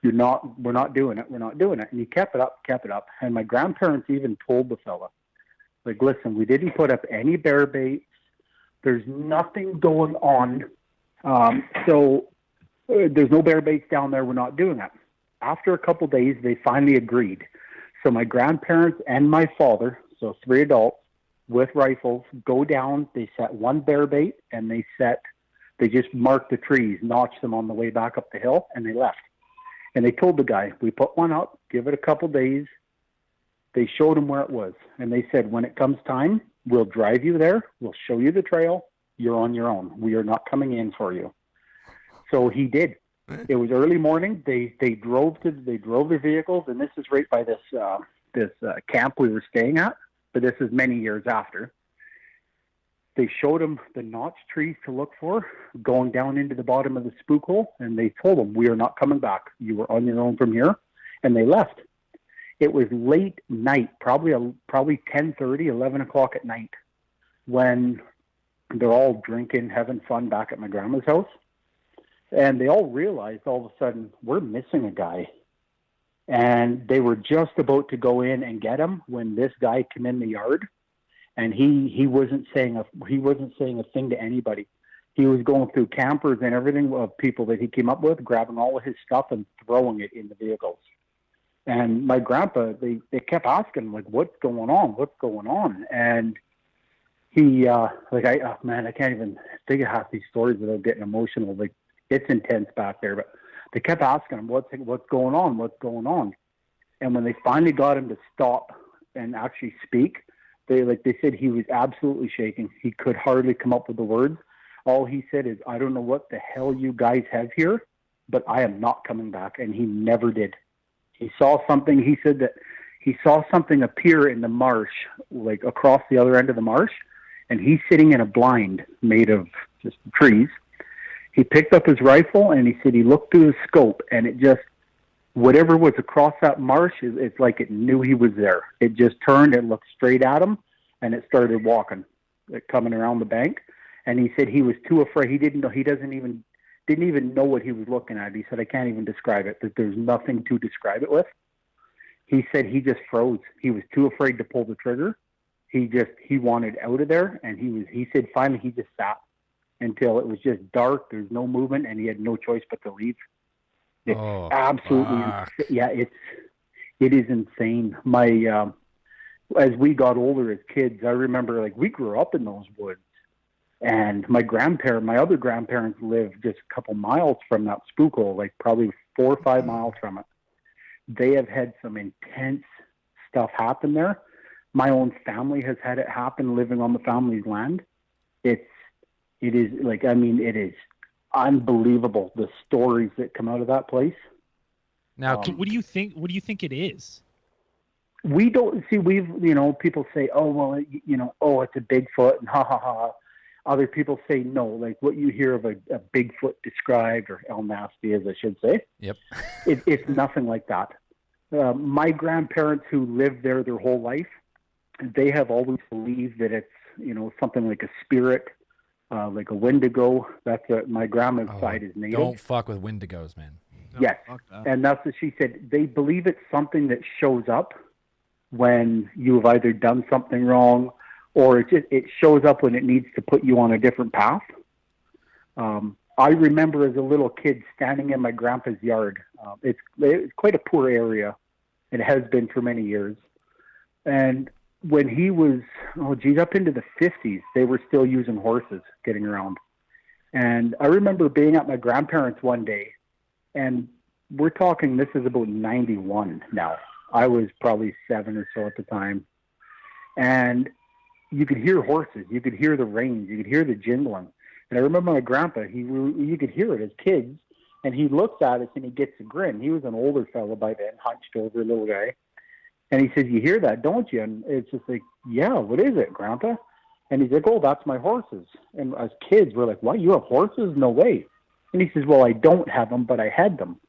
S11: we're not doing it. We're not doing it. And he kept it up. And my grandparents even told the fella, like, listen, we didn't put up any bear baits. There's nothing going on. So there's no bear baits down there. We're not doing it. After a couple days, they finally agreed. So my grandparents and my father, so 3 adults with rifles, go down. They set one bear bait and they just marked the trees, notched them on the way back up the hill, and they left. And they told the guy, we put one up, give it a couple days. They showed him where it was. And they said, when it comes time, we'll drive you there. We'll show you the trail. You're on your own. We are not coming in for you. So he did. It was early morning. They drove their vehicles, and this is right by this camp we were staying at. But this is many years after. They showed him the notched trees to look for, going down into the bottom of the spook hole, and they told him, we are not coming back. You are on your own from here. And they left. It was late night, probably 10:30, 11 o'clock at night, when they're all drinking, having fun back at my grandma's house. And they all realized all of a sudden, we're missing a guy. And they were just about to go in and get him when this guy came in the yard. And he wasn't saying a thing to anybody. He was going through campers and everything of people that he came up with, grabbing all of his stuff and throwing it in the vehicles. And my grandpa, they kept asking, like, what's going on? What's going on? And he, I can't even think of half these stories without getting emotional. Like, it's intense back there. But they kept asking him, what's going on? What's going on? And when they finally got him to stop and actually speak, they said he was absolutely shaking. He could hardly come up with the words. All he said is, I don't know what the hell you guys have here, but I am not coming back. And he never did. He saw something. He said that he saw something appear in the marsh, like across the other end of the marsh. And he's sitting in a blind made of just trees. He picked up his rifle and he said he looked through the scope and it just, whatever was across that marsh, it's like it knew he was there. It just turned and looked straight at him, and it started walking, like coming around the bank. And he said he was too afraid. He didn't know. He didn't even know what he was looking at. He said, I can't even describe it. That there's nothing to describe it with. He said he just froze. He was too afraid to pull the trigger. He wanted out of there, and he said finally he just sat until it was just dark. There's no movement, and he had no choice but to leave. It's absolutely, yeah. It is insane. As we got older as kids, I remember like we grew up in those woods, and my other grandparents lived just a couple miles from that spook hole, like probably 4 or 5 miles from it. They have had some intense stuff happen there. My own family has had it happen living on the family's land. It is unbelievable, the stories that come out of that place.
S2: Now,
S3: So what do you think? What do you think it is?
S11: We don't see. People say, "Oh, well, it's a Bigfoot," and ha ha ha. Other people say no, like what you hear of a Bigfoot described, or El Nasty, as I should say.
S2: Yep.
S11: It's nothing like that. My grandparents, who lived there their whole life, they have always believed that it's something like a spirit, like a Wendigo. That's my grandma's side is native.
S2: Don't fuck with Wendigos, man.
S11: Yes, and that's what she said. They believe it's something that shows up when you've either done something wrong, or it shows up when it needs to put you on a different path. I remember as a little kid standing in my grandpa's yard. It's quite a poor area. It has been for many years. And when he was, up into the 50s, they were still using horses getting around. And I remember being at my grandparents' one day, and we're talking, this is about 91 now. I was probably 7 or so at the time. And you could hear horses. You could hear the reins. You could hear the jingling. And I remember my grandpa, you could hear it as kids. And he looks at us and he gets a grin. He was an older fellow by then, hunched over, little guy. And he says, "You hear that, don't you?" And it's just like, "Yeah, what is it, Grandpa?" And he's like, "Oh, that's my horses." And as kids, we're like, "What, you have horses? No way." And he says, "Well, I don't have them, but I had them."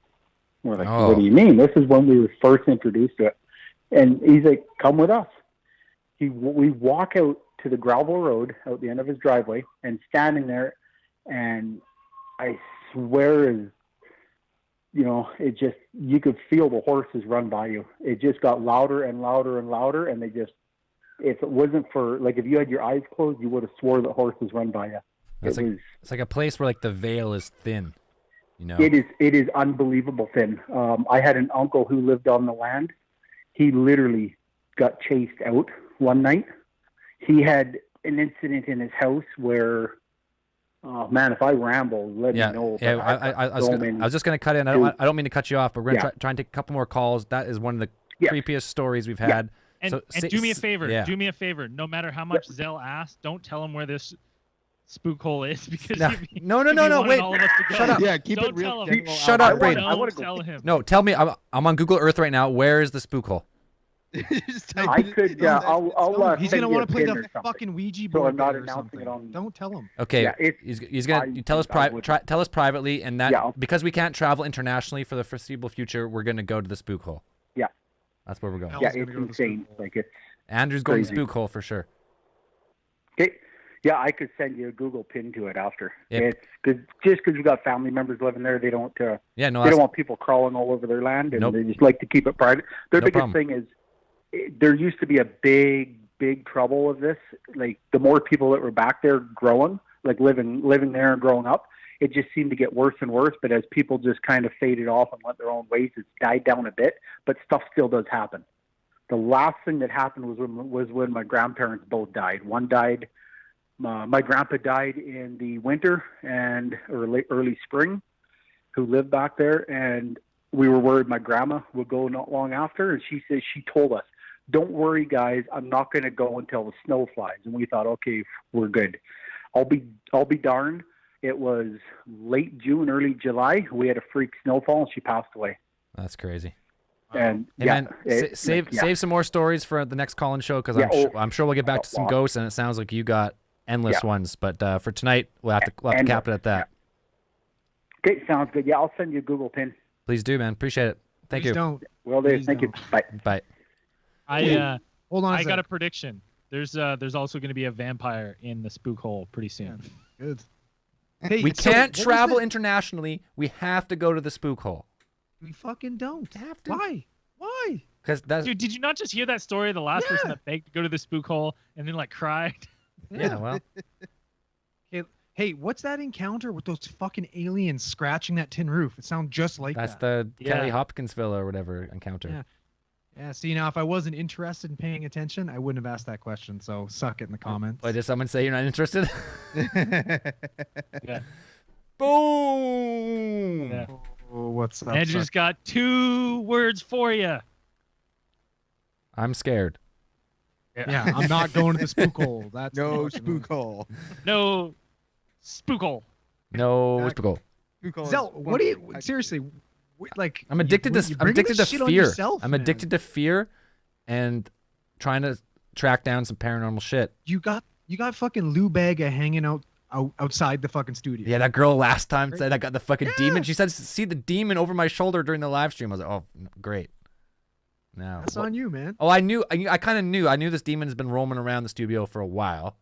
S11: And we're like, "What do you mean?" This is when we were first introduced to it. And he's like, "Come with us." We walk out to the gravel road out the end of his driveway, and standing there, and I swear, it just, you could feel the horses run by you. It just got louder and louder and louder, and if it wasn't for, like, if you had your eyes closed, you would have swore that horses run by you.
S2: It's like a place where, like, the veil is thin,
S11: It is unbelievable thin. I had an uncle who lived on the land. He literally got chased out one night. He had an incident in his house where, oh man, if I ramble, let me know.
S2: Yeah, I was just going to cut in. I don't mean to cut you off, but we're going to try and take a couple more calls. That is one of the creepiest stories we've had.
S3: And do me a favor. Yeah. Do me a favor. No matter how much Zell asks, don't tell him where this spook hole is, because
S2: no, wait.
S3: All of us to go.
S2: Shut up.
S4: Yeah, keep
S3: don't
S4: it real.
S3: Tell him.
S2: Shut up, Brayden.
S3: Don't tell him.
S2: No, tell me. I'm on Google Earth right now. Where is the spook hole?
S11: I could. I'll.
S5: He's gonna want to play the fucking Ouija board.
S11: So I'm not
S5: or
S11: announcing it on.
S5: Don't tell him.
S2: Okay.
S11: Yeah,
S2: he's gonna. You tell us tell us privately, and that because we can't travel internationally for the foreseeable future, we're gonna go to the spook hole.
S11: Yeah.
S2: That's where we're going.
S11: Yeah, it's insane. Like, it's
S2: Andrew's
S11: crazy.
S2: going to the spook hole for sure.
S11: Okay. Yeah, I could send you a Google pin to it after.
S2: Yep.
S11: It's good, just because we've got family members living there. They don't. They don't want people crawling all over their land, and they just like to keep it private. Their biggest thing is, there used to be a big trouble of this. Like, the more people that were back there growing, like living there and growing up, it just seemed to get worse and worse. But as people just kind of faded off and went their own ways, it's died down a bit. But stuff still does happen. The last thing that happened was when my grandparents both died. One died. My grandpa died in the winter and early spring, who lived back there, and we were worried my grandma would go not long after. And she says, she told us, "Don't worry, guys, I'm not going to go until the snow flies." And we thought, okay, we're good. I'll be darned. It was late June, early July. We had a freak snowfall, and she passed away.
S2: That's crazy.
S11: And
S2: save some more stories for the next call-in show, because I'm sure we'll get back to some ghosts, and it sounds like you got endless ones. But for tonight, we'll have to cap it at that.
S11: Okay, sounds good. Yeah, I'll send you a Google pin.
S2: Please do, man. Appreciate it. Thank you.
S5: Don't.
S11: Well, thank you. Bye.
S2: Bye.
S5: Hold on.
S3: I got a prediction. There's also going to be a vampire in the spook hole pretty soon.
S5: Good. Hey,
S2: we can't travel internationally. We have to go to the spook hole.
S5: We fucking don't.
S2: Have to.
S5: Why?
S2: Because
S3: Dude, did you not just hear that story of the last person that begged to go to the spook hole and then cried?
S2: Yeah, well.
S5: Hey, what's that encounter with those fucking aliens scratching that tin roof? It sounds just like
S2: that's
S5: that.
S2: the Kelly Hopkinsville or whatever encounter.
S5: Yeah. See, now if I wasn't interested in paying attention, I wouldn't have asked that question. So suck it in the comments.
S2: Wait, did someone say you're not interested?
S3: Yeah.
S2: Boom.
S3: Yeah.
S5: Oh, what's up?
S3: Andrew's got 2 words for you.
S2: I'm scared.
S5: Yeah, I'm not going to the spook hole. That's
S4: no spook hole.
S3: No spook hole.
S2: No spook hole.
S5: Zell, what do you seriously? Like
S2: I'm addicted
S5: you
S2: to I'm
S5: bringing
S2: addicted to
S5: this shit on
S2: fear.
S5: yourself,
S2: I'm
S5: man.
S2: addicted to fear and trying to track down some paranormal shit.
S5: You got fucking Lou Bega hanging outside the fucking studio.
S2: Yeah, that girl last time
S5: Right.
S2: said I got the fucking demon. She said see the demon over my shoulder during the live stream. I was like, oh, great. Now
S5: That's on you, man.
S2: Oh, I knew. I kind of knew. I knew this demon has been roaming around the studio for a while.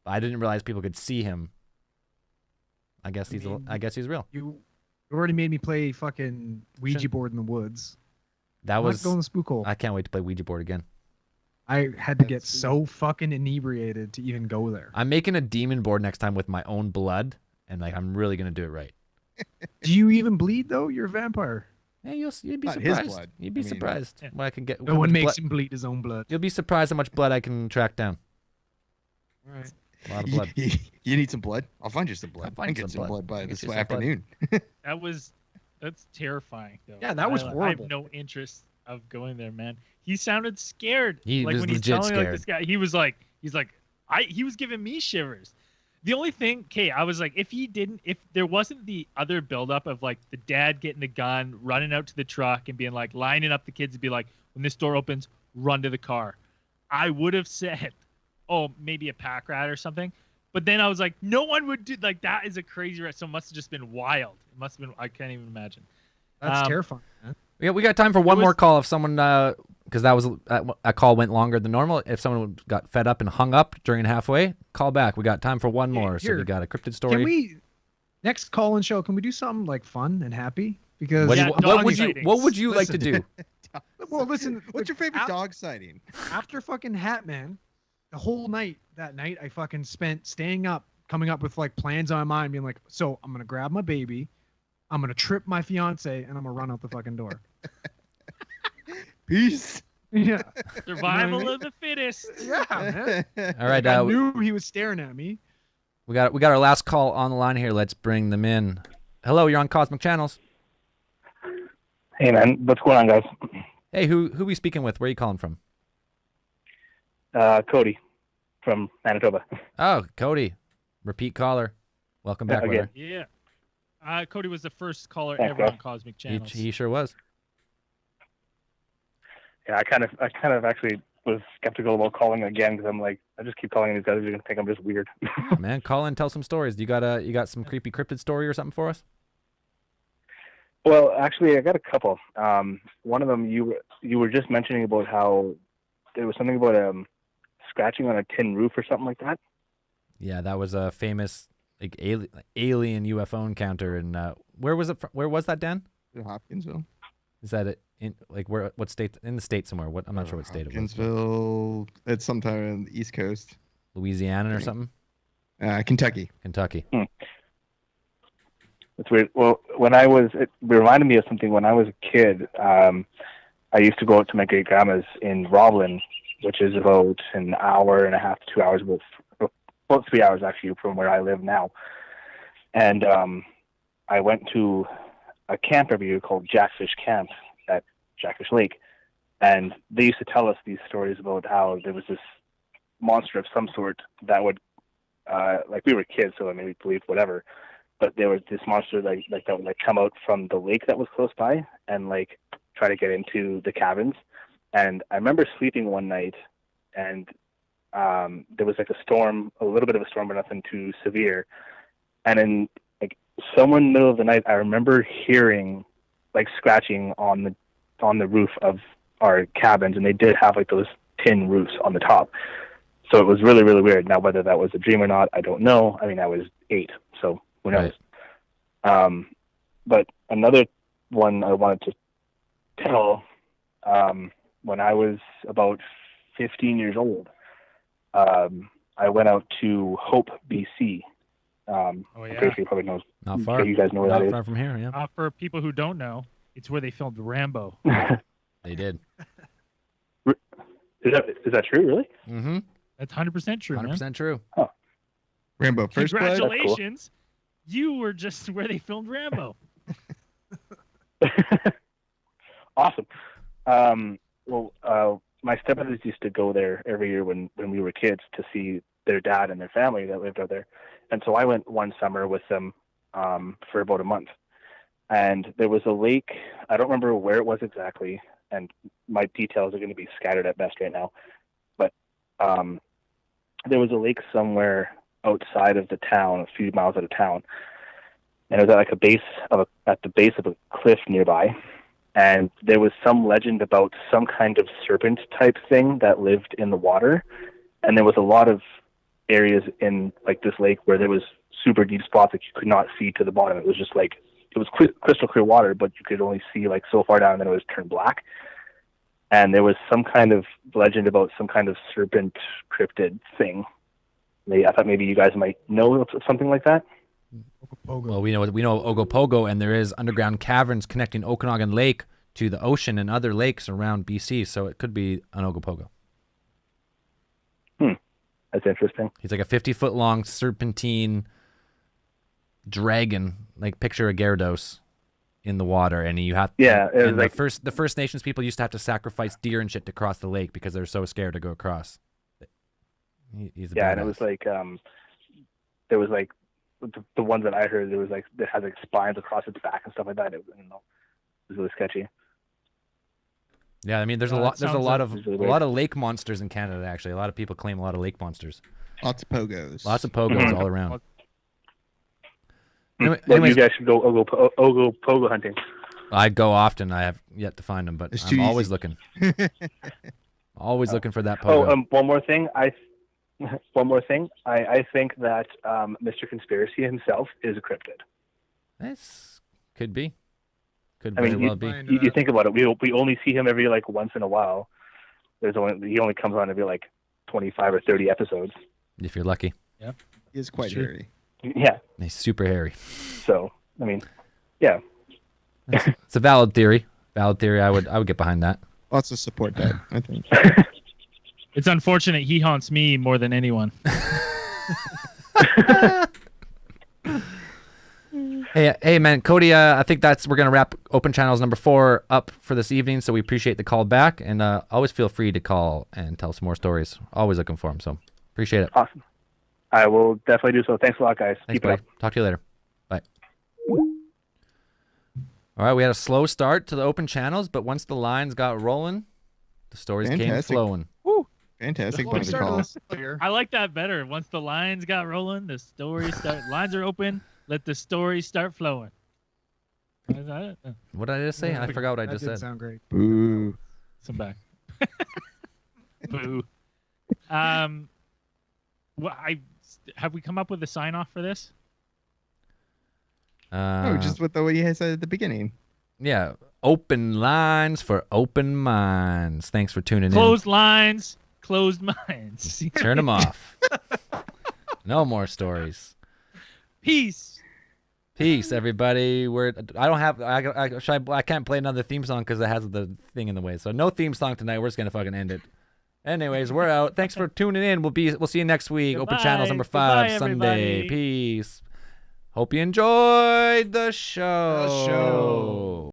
S2: But I didn't realize people could see him. I guess he's real.
S5: You already made me play fucking Ouija board in the woods.
S2: That was
S5: going to spook hole.
S2: I can't wait to play Ouija board again.
S5: I had to get so fucking inebriated to even go there.
S2: I'm making a demon board next time with my own blood, and like I'm really gonna do it right.
S5: Do you even bleed though? You're a vampire.
S2: Hey, you'd be
S4: Not his
S2: surprised.
S4: blood.
S2: You'd be
S4: I mean,
S2: surprised what I can get.
S5: No
S2: how
S5: one
S2: much
S5: makes
S2: blood-
S5: him bleed his own blood.
S2: You'll be surprised how much blood I can track down.
S5: All right.
S2: A lot of blood.
S4: You need some blood? I'll find you some blood.
S2: I'll find
S4: I
S2: you
S4: can get
S2: some
S4: some
S2: blood.
S4: blood by
S2: I'll get
S4: this
S2: you some blood.
S4: afternoon.
S3: That's terrifying, though.
S5: Yeah, that was
S3: I
S5: horrible.
S3: have no interest of going there, man. He sounded scared.
S2: He
S3: like
S2: was
S3: when he's
S2: legit
S3: telling me, like, this
S2: scared.
S3: guy, he was giving me shivers. The only thing, I was like, if there wasn't the other buildup of like the dad getting the gun, running out to the truck, and being like lining up the kids to be like, when this door opens, run to the car, I would have said, oh, maybe a pack rat or something. But then I was like, no one would do like that. Is a crazy rat. So it must have just been wild. It must have been. I can't even imagine.
S5: That's terrifying, man.
S2: We got time for one more call if someone because that was a call went longer than normal. If someone got fed up and hung up during halfway, call back. We got time for one more. So
S5: Here.
S2: we got a cryptid story.
S5: Can we next call-in show? Can we do something like fun and happy? Because
S2: What would you like to do?
S5: Well, listen.
S4: What's your favorite dog sighting?
S5: After fucking Hatman, the whole night that night I fucking spent staying up, coming up with like plans on my mind, being like, so I'm gonna grab my baby, I'm gonna trip my fiance, and I'm gonna run out the fucking door.
S4: Peace.
S5: Yeah.
S3: Survival of the fittest.
S5: Yeah, man.
S2: All right,
S5: I knew he was staring at me.
S2: we got our last call on the line here. Let's bring them in. Hello, you're on Cosmic Channels.
S12: Hey man, what's going on, guys?
S2: Hey, who we speaking with? Where are you calling from?
S12: Cody from Manitoba.
S2: Oh, Cody, repeat caller. Welcome back,
S12: again.
S2: brother.
S3: Yeah. Cody was the first caller
S12: Thanks,
S3: ever
S12: guys.
S3: on Cosmic Channels.
S2: He sure was.
S12: Yeah, I kind of actually was skeptical about calling again because I'm like, I just keep calling these guys. They're gonna think I'm just weird.
S2: Oh, man, call in, tell some stories. You got some creepy cryptid story or something for us?
S12: Well, actually, I got a couple. One of them, you were just mentioning about how there was something about scratching on a tin roof or something like that.
S2: Yeah, that was a famous like alien UFO encounter. And where was it? Where was that, Dan?
S4: In Hopkinsville.
S2: Is that it? In like where? What state? In the state somewhere? What? I'm not sure what state it was.
S4: Hopkinsville. It's sometime on the East Coast.
S2: Louisiana or something?
S4: Kentucky.
S2: Kentucky.
S12: It's weird. Well, it reminded me of something when I was a kid. I used to go out to my great grandma's in Roblin, which is about an hour and a half to 2 hours, about 3 hours actually from where I live now. And I went to a camp every year called Jackfish Camp at Jackfish Lake, and they used to tell us these stories about how there was this monster of some sort that would, like we were kids, so I mean we believed whatever. But there was this monster that would like come out from the lake that was close by and like try to get into the cabins. And I remember sleeping one night, and there was like a little bit of a storm, but nothing too severe. And in like somewhere in the middle of the night, I remember hearing like scratching on the roof of our cabins, and they did have like those tin roofs on the top. So it was really, really weird. Now, whether that was a dream or not, I don't know. I mean, I was 8, so who knows?
S2: Right.
S12: But another one I wanted to tell, when I was about 15 years old, I went out to Hope, BC. I'm pretty sure you probably know.
S2: Not far.
S12: You guys know where
S2: Not
S12: that is.
S2: far from here, yeah.
S3: For people who don't know, it's where they filmed Rambo.
S2: They did.
S12: Is that true? Really?
S2: Mm-hmm.
S3: That's 100% true,
S2: 100% true.
S12: Oh.
S4: Rambo First Blood.
S3: Congratulations. You were just where they filmed Rambo.
S12: Awesome. My stepbrothers used to go there every year when we were kids to see their dad and their family that lived out there. And so I went one summer with them for about a month. and there was a lake. I don't remember where it was exactly, and my details are going to be scattered at best right now. But there was a lake somewhere outside of the town, a few miles out of town, and it was at like at the base of a cliff nearby. And there was some legend about some kind of serpent type thing that lived in the water, and there was a lot of areas in like this lake where there was super deep spots that you could not see to the bottom. It was just like, it was crystal clear water, but you could only see like so far down, and then it was turned black. And there was some kind of legend about some kind of serpent cryptid thing. I thought maybe you guys might know something like that.
S2: Well, we know Ogopogo, and there is underground caverns connecting Okanagan Lake to the ocean and other lakes around BC, so it could be an Ogopogo.
S12: That's interesting.
S2: He's like a 50-foot long serpentine dragon, like picture a Gyarados in the water, and you have and like the First Nations people used to have to sacrifice deer and shit to cross the lake because they're so scared to go across. He's a
S12: and it was like there was like the ones that I heard, there was like it had like spines across its back and stuff like that. It was really sketchy.
S2: Yeah, I mean, there's a lot of lake monsters in Canada. Actually, a lot of people claim a lot of lake monsters.
S4: Lots of pogos.
S2: Lots of pogos all around.
S12: Well, you guys should go pogo hunting.
S2: I go often. I have yet to find them, but I'm always looking. Always looking for that pogo.
S12: One more thing. I think that Mr. Conspiracy himself is a cryptid.
S2: This could be. Could
S12: I
S2: very
S12: mean,
S2: well be.
S12: You think about it. We only see him every like once in a while. He only comes on every like 25 or 30 episodes.
S2: If you're lucky.
S3: Yeah.
S4: He is quite hairy.
S12: Yeah.
S2: He's super hairy.
S12: So I mean, yeah.
S2: It's a valid theory. Valid theory. I would get behind that.
S4: Lots of support that, I think.
S3: It's unfortunate he haunts me more than anyone.
S2: Hey, man, Cody. I think we're gonna wrap Open Channels number 4 up for this evening. So we appreciate the call back, and always feel free to call and tell some more stories. Always looking for them. So appreciate it.
S12: Awesome. I will definitely do so. Thanks a lot, guys.
S2: Thanks,
S12: Keep it
S2: buddy.
S12: up.
S2: Talk to you later. Bye. All right, we had a slow start to the Open Channels, but once the lines got rolling, the stories came flowing.
S3: Woo.
S4: Fantastic bunch of calls.
S3: I like that better. Once the lines got rolling, the stories start. Lines are open. Let the stories start flowing.
S2: What did I just say? I forgot what I just said.
S5: Sound great.
S4: Boo.
S3: Some back. Boo. Have we come up with a sign off for this?
S4: Just with the way you said at the beginning.
S2: Yeah. Open lines for open minds. Thanks for tuning
S3: Closed lines, closed minds.
S2: Turn them off. No more stories.
S3: Peace.
S2: Peace, everybody. I can't play another theme song because it has the thing in the way. So no theme song tonight. We're just gonna fucking end it. Anyways, we're out. Thanks for tuning in. We'll see you next week.
S3: Goodbye.
S2: Open Channels number 5
S3: Goodbye,
S2: Sunday.
S3: everybody.
S2: Peace. Hope you enjoyed the show.